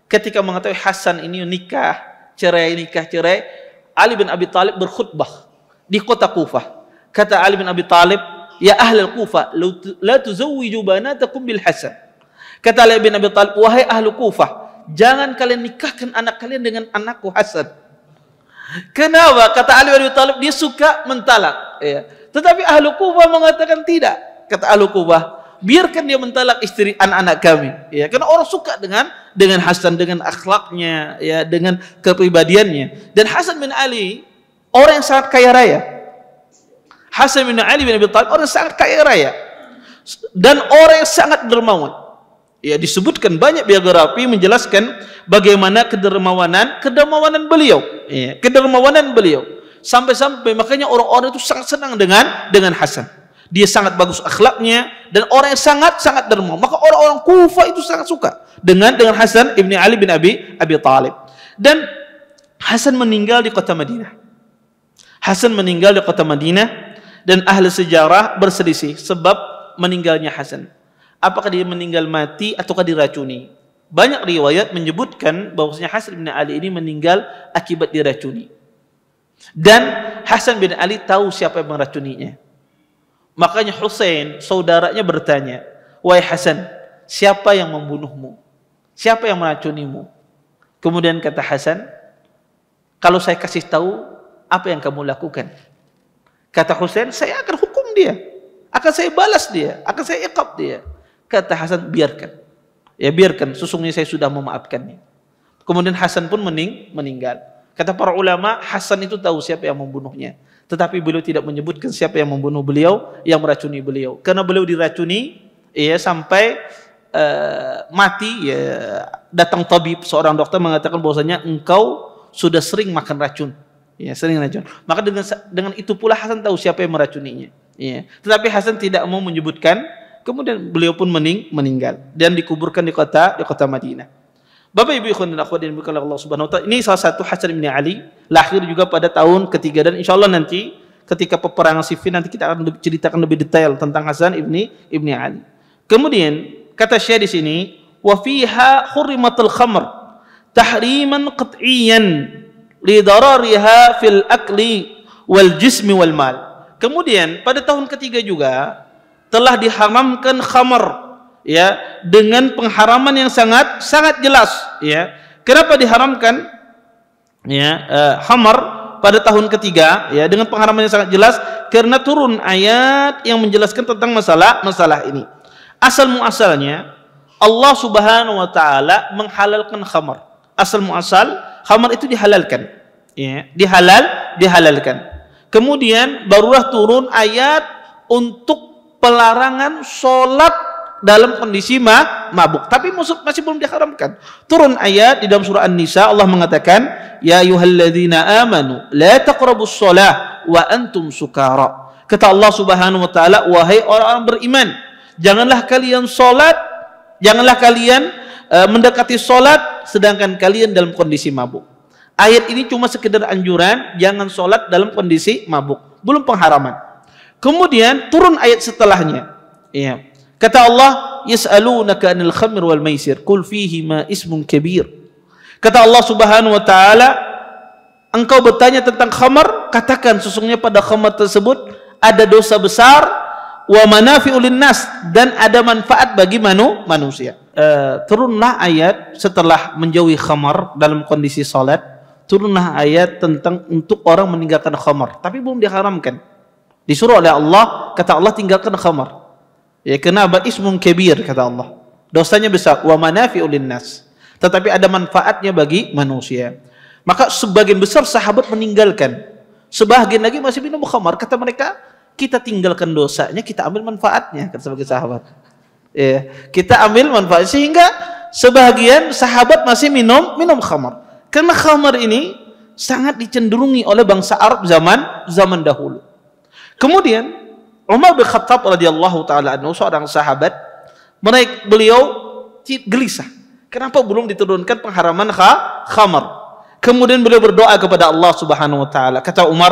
ketika mengetahui Hasan ini nikah, cerai, Ali bin Abi Thalib berkhutbah di kota Kufah. Kata Ali bin Abi Thalib, "Ya ahlul Kufah, la tuzawwiju banatakum bil Hasan." Kata Ali bin Abi Thalib, "Wahai ahlu Kufah, jangan kalian nikahkan anak kalian dengan anakku Hasan." Kenapa? Kata Ali bin Abi Thalib, dia suka mentalak, ya. Tetapi ahlu Kufah mengatakan tidak. Kata ahlu Kufah, biarkan dia mentalak istri anak-anak kami, ya. Karena orang suka dengan Hasan, dengan akhlaknya, ya, dengan kepribadiannya. Dan Hasan bin Ali orang yang sangat kaya raya. Hasan bin Ali bin Abi Thalib orang yang sangat kaya raya dan orang yang sangat dermawan. Ya, disebutkan banyak biografi menjelaskan bagaimana kedermawanan beliau, ya, kedermawanan beliau. Sampai-sampai makanya orang-orang itu sangat senang dengan Hasan. Dia sangat bagus akhlaknya dan orang yang sangat dermawan. Maka orang-orang Kufah itu sangat suka dengan Hasan ibni Ali bin Abi Thalib. Dan Hasan meninggal di kota Madinah. Dan ahli sejarah berselisih sebab meninggalnya Hasan. Apakah dia meninggal mati ataukah diracuni? Banyak riwayat menyebutkan bahwasanya Hasan bin Ali ini meninggal akibat diracuni. Dan Hasan bin Ali tahu siapa yang meracuninya. Makanya Husain, saudaranya bertanya, "Wahai Hasan, siapa yang membunuhmu? Siapa yang meracunimu?" Kemudian kata Hasan, "Kalau saya kasih tahu, apa yang kamu lakukan?" Kata Husain, "Saya akan hukum dia, akan saya balas dia, akan saya iqab dia." Kata Hasan, biarkan. Ya biarkan, sesungguhnya saya sudah memaafkannya. Kemudian Hasan pun meninggal. Kata para ulama, Hasan itu tahu siapa yang membunuhnya. Tetapi beliau tidak menyebutkan siapa yang membunuh beliau, yang meracuni beliau. Karena beliau diracuni, ya sampai mati, ya datang tabib, seorang dokter mengatakan bahwasanya engkau sudah sering makan racun. Ya, sering racun. Maka dengan itu pula Hasan tahu siapa yang meracuninya. Ya. Tetapi Hasan tidak mau menyebutkan. Kemudian beliau pun meninggal dan dikuburkan di kota Madinah. Bapak Ibu ikhwan dan akhwat yang dimuliakan Allah Subhanahu wa taala, ini salah satu Hasan bin Ali, lahir juga pada tahun ketiga, dan insyaallah nanti ketika peperangan Siffin nanti kita akan ceritakan lebih detail tentang Hasan ibni Ali. Kemudian kata Syekh di sini, wa fiha hurrimatul khamr tahriman qat'iyyan li darariha fil akli wal jismi wal mal. Kemudian pada tahun ketiga juga telah diharamkan khamar, ya, dengan pengharaman yang sangat jelas, ya. Kenapa diharamkan, ya, khamar pada tahun ketiga, ya, dengan pengharaman yang sangat jelas? Karena turun ayat yang menjelaskan tentang masalah ini. Asal muasalnya Allah Subhanahu wa taala menghalalkan khamar. Asal muasal khamar itu dihalalkan, ya, dihalalkan. Kemudian barulah turun ayat untuk pelarangan sholat dalam kondisi mabuk, tapi masih belum diharamkan. Turun ayat di dalam surah An-Nisa, Allah mengatakan, "Ya ayyuhalladzina amanu la taqrabus shalah wa antum sukara." Kata Allah Subhanahu wa taala, wahai orang-orang beriman, janganlah kalian mendekati sholat sedangkan kalian dalam kondisi mabuk. Ayat ini cuma sekedar anjuran, jangan sholat dalam kondisi mabuk, belum pengharaman. Kemudian turun ayat setelahnya, ya. Kata Allah, "Yas'alunaka 'anil khamr wal maisir, qul fihima ismun kabir." Kata Allah Subhanahu wa taala, engkau bertanya tentang khamar, katakan sesungguhnya pada khamar tersebut ada dosa besar, wa manafi'ul linnas, dan ada manfaat bagi manusia. Turunlah ayat setelah menjauhi khamar dalam kondisi salat, turunlah ayat tentang untuk orang meninggalkan khamar, tapi belum diharamkan. Disuruh oleh Allah, kata Allah tinggalkan khamar. Ya, kenapa? Ismun kabir, kata Allah. Dosanya besar, wa manafi'ul linnas. Tetapi ada manfaatnya bagi manusia. Maka sebagian besar sahabat meninggalkan. Sebagian lagi masih minum khamar. Kata mereka, kita tinggalkan dosanya, kita ambil manfaatnya, kata sebagian sahabat. Ya, kita ambil manfaat, sehingga sebagian sahabat masih minum khamar. Karena khamar ini sangat dicenderungi oleh bangsa Arab zaman dahulu. Kemudian Umar bin Khattab radhiyallahu taala anhu, seorang sahabat, beliau gelisah Kenapa belum diturunkan pengharaman khamar? Kemudian beliau berdoa kepada Allah Subhanahu wa taala. Kata Umar,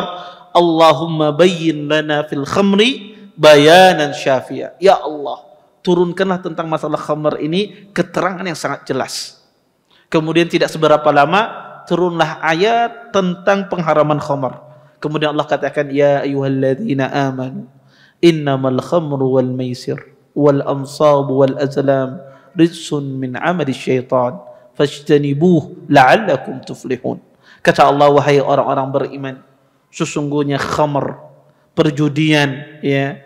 Allahumma bayyin lana fil khamri bayanan syafi'a. Ya Allah, turunkanlah tentang masalah khamar ini keterangan yang sangat jelas. Kemudian tidak seberapa lama turunlah ayat tentang pengharaman khamar. Kemudian Allah katakan, ya ayyuhalladzina amanu innamal khamru wal maisir wal ansabu wal azlam rijsun min amali syaitan fajtanibuh la'allakum tuflihun. Kata Allah, wahai orang-orang beriman, sesungguhnya khamr, perjudian, ya,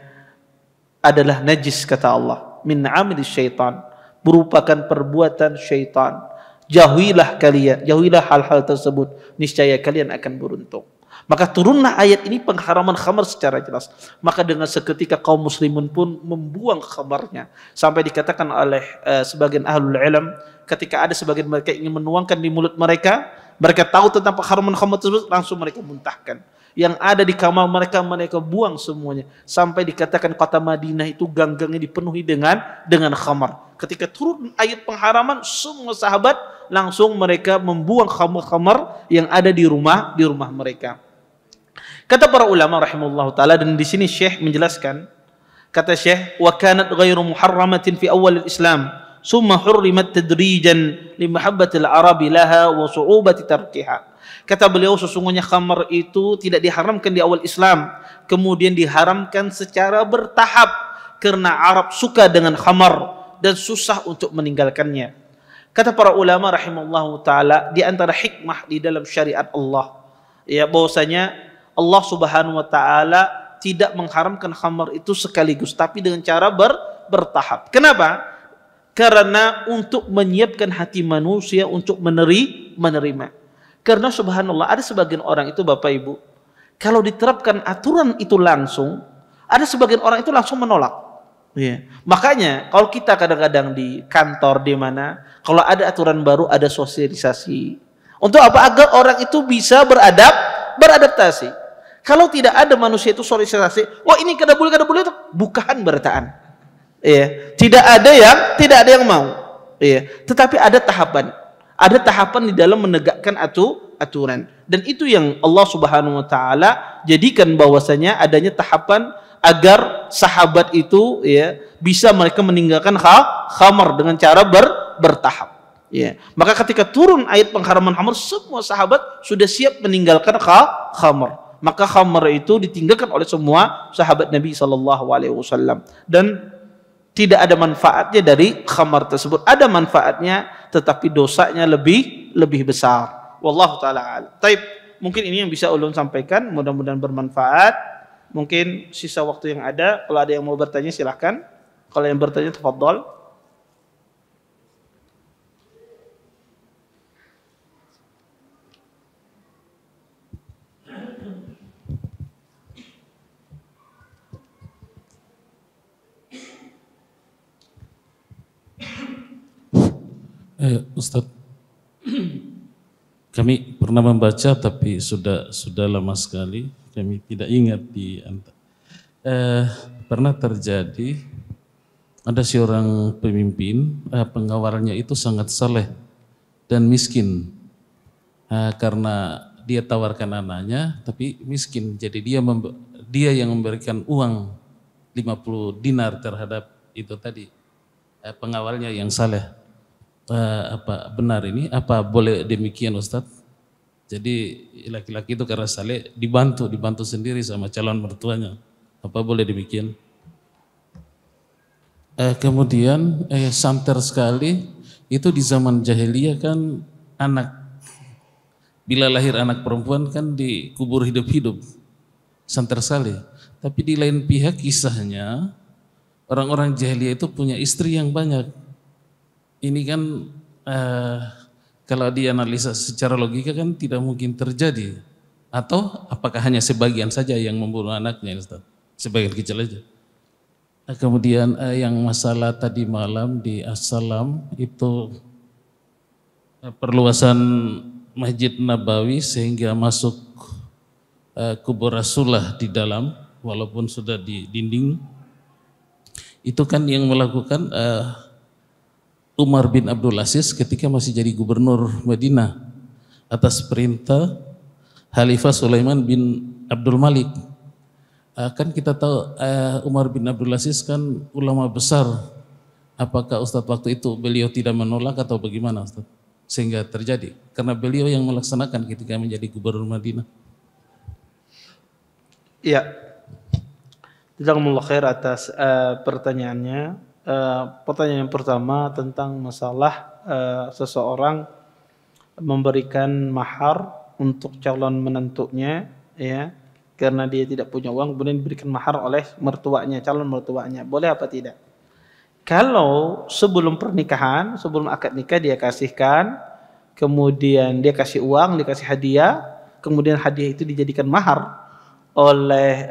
adalah najis, kata Allah, min amali syaitan, merupakan perbuatan syaitan. Jauhilah kalian, jauhilah hal-hal tersebut, niscaya kalian akan beruntung. Maka turunlah ayat ini pengharaman khamar secara jelas. Maka dengan seketika kaum muslimin pun membuang khamarnya. Sampai dikatakan oleh sebagian ahlul ilm, ketika ada sebagian mereka ingin menuangkan di mulut mereka, mereka tahu tentang pengharaman khamar tersebut, langsung mereka muntahkan. Yang ada di kamar mereka, mereka buang semuanya. Sampai dikatakan kota Madinah itu gang-gangnya dipenuhi dengan khamar. Ketika turun ayat pengharaman, semua sahabat langsung mereka membuang khamar-khamar yang ada di rumah mereka. Kata para ulama rahimahullah taala, dan di sini Syekh menjelaskan, kata Syekh, wa kanat ghairu muharramatin fi awal al-Islam, summa hurrimat tadrijan li mahabbatil arabi laha wa su'ubati tarkiha. Kata beliau, sesungguhnya khamar itu tidak diharamkan di awal Islam, kemudian diharamkan secara bertahap karena Arab suka dengan khamar dan susah untuk meninggalkannya. Kata para ulama rahimahullah taala, di antara hikmah di dalam syariat Allah, ya, bahwasanya Allah Subhanahu wa taala tidak mengharamkan khamar itu sekaligus, tapi dengan cara bertahap. Kenapa? Karena untuk menyiapkan hati manusia untuk menerima. Karena subhanallah, ada sebagian orang itu, Bapak Ibu, kalau diterapkan aturan itu langsung, ada sebagian orang itu langsung menolak. Ya. Makanya kalau kita kadang-kadang di kantor di mana, kalau ada aturan baru ada sosialisasi. Untuk apa? Agar orang itu bisa beradaptasi. Kalau tidak ada manusia itu sosialisasi, wah ini kada boleh itu bukan bertaan. Iya, tidak ada yang mau. Iya, tetapi ada tahapan di dalam menegakkan aturan. Dan itu yang Allah Subhanahu wa taala jadikan bahwasanya adanya tahapan agar sahabat itu, ya, bisa mereka meninggalkan khamar dengan cara bertahap. Ya. Maka ketika turun ayat pengharaman khamar, semua sahabat sudah siap meninggalkan khamar. Maka khamar itu ditinggalkan oleh semua sahabat Nabi SAW. Dan tidak ada manfaatnya dari khamar tersebut. Ada manfaatnya, tetapi dosanya lebih besar. Wallahu ta'ala a'lam. Taib, mungkin ini yang bisa ulun sampaikan. Mudah-mudahan bermanfaat. Mungkin sisa waktu yang ada, kalau ada yang mau bertanya silahkan. Kalau yang bertanya, tafadhol. Ustadz, kami pernah membaca tapi sudah lama sekali, kami tidak ingat pernah terjadi ada seorang pemimpin, pengawalnya itu sangat saleh dan miskin, karena dia tawarkan anaknya tapi miskin, jadi dia yang memberikan uang 50 dinar terhadap itu tadi, pengawalnya yang saleh. Apa benar ini? Apa boleh demikian, Ustadz? Jadi laki-laki itu karena saleh dibantu sendiri sama calon mertuanya. Apa boleh demikian? Kemudian santer sekali itu di zaman jahiliyah kan, bila lahir anak perempuan kan dikubur hidup-hidup, santer sekali. Tapi di lain pihak kisahnya orang-orang jahiliyah itu punya istri yang banyak. Ini kan kalau dianalisa secara logika kan tidak mungkin terjadi. Atau apakah hanya sebagian saja yang membunuh anaknya, Ustaz? Sebagian kecil aja. Kemudian yang masalah tadi malam di As-Salam itu perluasan Masjid Nabawi sehingga masuk kubur Rasulullah di dalam, walaupun sudah di dinding. Itu kan yang melakukan Umar bin Abdul Aziz ketika masih jadi gubernur Madinah atas perintah Khalifah Sulaiman bin Abdul Malik. Kan kita tahu Umar bin Abdul Aziz kan ulama besar. Apakah Ustadz waktu itu beliau tidak menolak atau bagaimana Ustadz? Sehingga terjadi. Karena beliau yang melaksanakan ketika menjadi gubernur Madinah. Ya, jazakumullah khair atas pertanyaannya. Pertanyaan yang pertama tentang masalah seseorang memberikan mahar untuk calon menantunya, ya, karena dia tidak punya uang, kemudian diberikan mahar oleh mertuanya, calon mertuanya, boleh apa tidak? Kalau sebelum pernikahan, sebelum akad nikah dia kasihkan, kemudian dia kasih uang, dikasih hadiah, kemudian hadiah itu dijadikan mahar oleh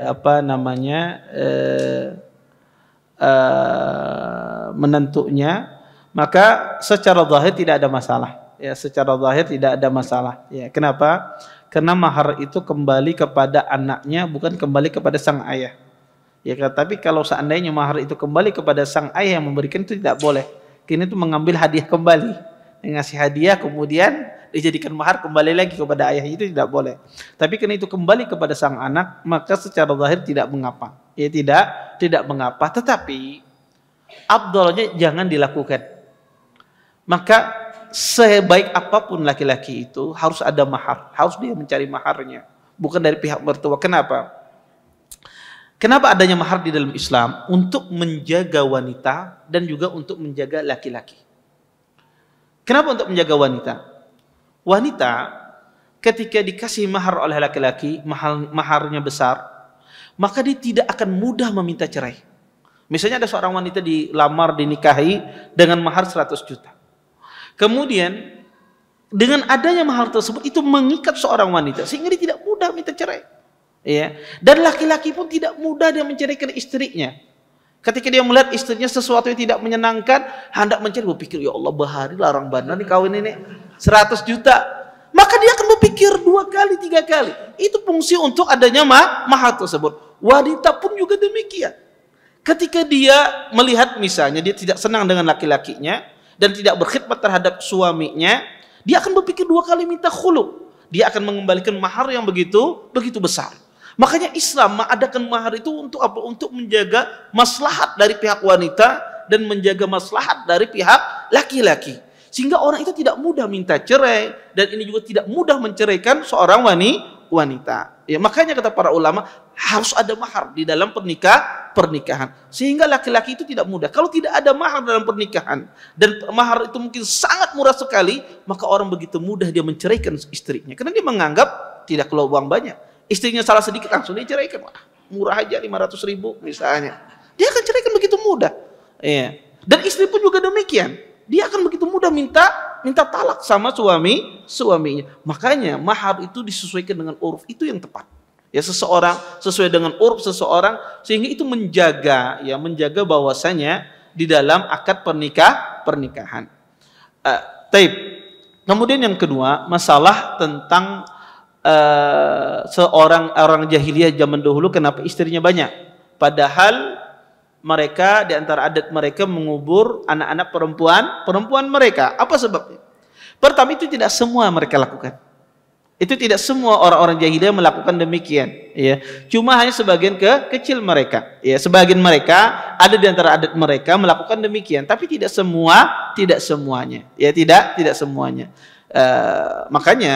menantunya, maka secara zahir tidak ada masalah. Ya, secara zahir tidak ada masalah. Ya, kenapa? Karena mahar itu kembali kepada anaknya, bukan kembali kepada sang ayah. Ya, tapi kalau seandainya mahar itu kembali kepada sang ayah yang memberikan, itu tidak boleh. Kini itu mengambil hadiah kembali, ngasih hadiah kemudian dijadikan mahar kembali lagi kepada ayah, itu tidak boleh. Tapi karena itu kembali kepada sang anak, maka secara zahir tidak mengapa. Ya, tidak mengapa. Tetapi afdalnya jangan dilakukan. Maka sebaik apapun laki-laki itu harus ada mahar, harus dia mencari maharnya, bukan dari pihak mertua. Kenapa? Kenapa adanya mahar di dalam Islam? Untuk menjaga wanita dan juga untuk menjaga laki-laki. Kenapa untuk menjaga wanita? Wanita ketika dikasih mahar oleh laki-laki, maharnya besar, maka dia tidak akan mudah meminta cerai. Misalnya ada seorang wanita dilamar, dinikahi dengan mahar 100 juta. Kemudian dengan adanya mahar tersebut itu mengikat seorang wanita sehingga dia tidak mudah minta cerai. Ya. Dan laki-laki pun tidak mudah dia menceraikan istrinya. Ketika dia melihat istrinya sesuatu yang tidak menyenangkan, hendak mencari, berpikir, ya Allah bahari larang benar nih kawin ini 100 juta. Maka dia akan berpikir 2 kali, 3 kali. Itu fungsi untuk adanya mahar tersebut. Wanita pun juga demikian. Ketika dia melihat misalnya dia tidak senang dengan laki-lakinya dan tidak berkhidmat terhadap suaminya, dia akan berpikir 2 kali minta khulu. Dia akan mengembalikan mahar yang begitu besar. Makanya Islam mengadakan mahar itu untuk apa? Untuk menjaga maslahat dari pihak wanita dan menjaga maslahat dari pihak laki-laki. Sehingga orang itu tidak mudah minta cerai dan ini juga tidak mudah menceraikan seorang wanita. Ya, makanya kata para ulama harus ada mahar di dalam pernikahan. Sehingga laki-laki itu tidak mudah. Kalau tidak ada mahar dalam pernikahan dan mahar itu mungkin sangat murah sekali, maka orang begitu mudah dia menceraikan istrinya. Karena dia menganggap tidak keluar uang banyak. Istrinya salah sedikit langsung diceraikan. Wah, murah aja 500.000 misalnya. Dia akan ceraikan begitu mudah. Ya. Dan istri pun juga demikian. Dia akan begitu mudah minta talak sama suaminya. Makanya mahar itu disesuaikan dengan uruf, itu yang tepat. Ya, seseorang sesuai dengan uruf seseorang sehingga itu menjaga bahwasanya di dalam akad pernikahan. Taib. Kemudian yang kedua, masalah tentang orang jahiliyah zaman dahulu kenapa istrinya banyak, padahal mereka di antara adat mereka mengubur anak-anak perempuan mereka. Apa sebabnya? Pertama, itu tidak semua mereka lakukan. Itu tidak semua orang-orang jahiliyah melakukan demikian, ya. Cuma hanya sebagian kecil mereka, ya. Sebagian mereka ada di antara adat mereka melakukan demikian, tapi tidak semuanya, ya, tidak semuanya. Makanya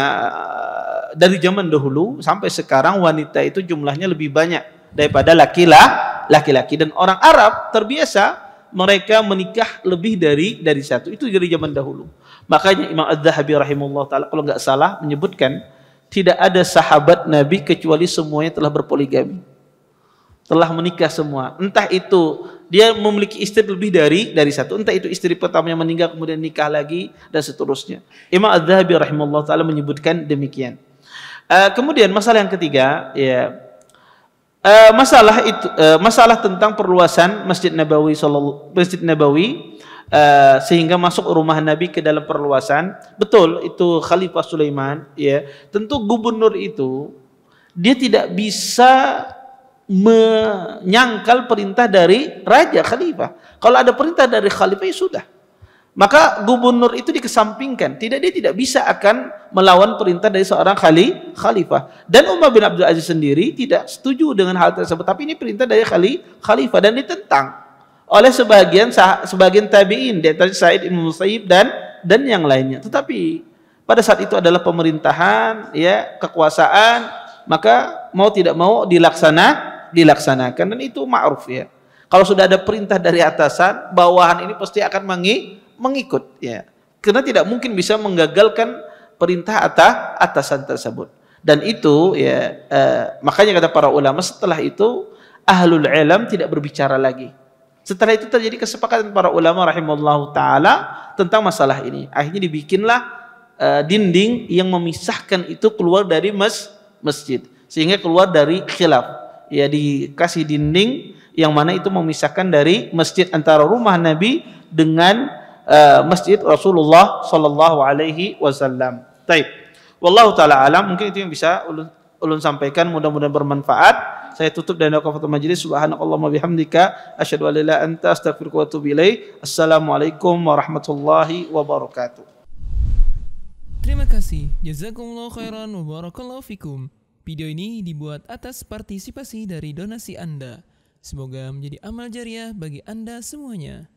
dari zaman dahulu sampai sekarang wanita itu jumlahnya lebih banyak daripada laki-laki, dan orang Arab terbiasa mereka menikah lebih dari satu, itu dari zaman dahulu. Makanya Imam Az-Zahabi rahimahullah ta'ala kalau nggak salah menyebutkan tidak ada sahabat Nabi kecuali semuanya telah berpoligami, telah menikah semua. Entah itu dia memiliki istri lebih dari satu, entah itu istri pertamanya meninggal kemudian nikah lagi dan seterusnya. Imam Az-Zahabi rahimahullah ta'ala menyebutkan demikian. Kemudian masalah yang ketiga, ya, masalah tentang perluasan Masjid Nabawi sehingga masuk rumah Nabi ke dalam perluasan. Betul, itu Khalifah Sulaiman, ya. Tentu gubernur itu dia tidak bisa menyangkal perintah dari raja khalifah. Kalau ada perintah dari khalifah ya sudah. maka gubernur itu dikesampingkan. Dia tidak bisa akan melawan perintah dari seorang khalifah. Dan Umar bin Abdul Aziz sendiri tidak setuju dengan hal tersebut. Tapi ini perintah dari khalifah dan ditentang oleh sebagian tabi'in, di antara Sa'id bin Musayyib dan yang lainnya. Tetapi pada saat itu adalah pemerintahan, ya, kekuasaan, maka mau tidak mau dilaksanakan, dan itu ma'ruf, ya. Kalau sudah ada perintah dari atasan, bawahan ini pasti akan mengikut, ya, karena tidak mungkin bisa menggagalkan perintah atasan tersebut. Dan itu, ya, makanya kata para ulama, setelah itu ahlul ilm tidak berbicara lagi. Setelah itu terjadi kesepakatan para ulama rahimahullah taala tentang masalah ini. Akhirnya dibikinlah dinding yang memisahkan itu keluar dari masjid, sehingga keluar dari khilaf, ya, dikasih dinding yang mana itu memisahkan dari masjid antara rumah Nabi dengan masjid Rasulullah sallallahu alaihi wasallam. Taib. Wallahu taala alam, mungkin itu yang bisa ulun sampaikan, mudah-mudahan bermanfaat. Saya tutup dan kafatul majlis. Subhanakallahumma bihamdika asyhadu an la ilaha illa anta astaghfiruka wa atubu ilaik. Assalamualaikum warahmatullahi wabarakatuh. Terima kasih. Jazakumullah khairan wa barakallahu fikum. Video ini dibuat atas partisipasi dari donasi Anda. Semoga menjadi amal jariah bagi Anda semuanya.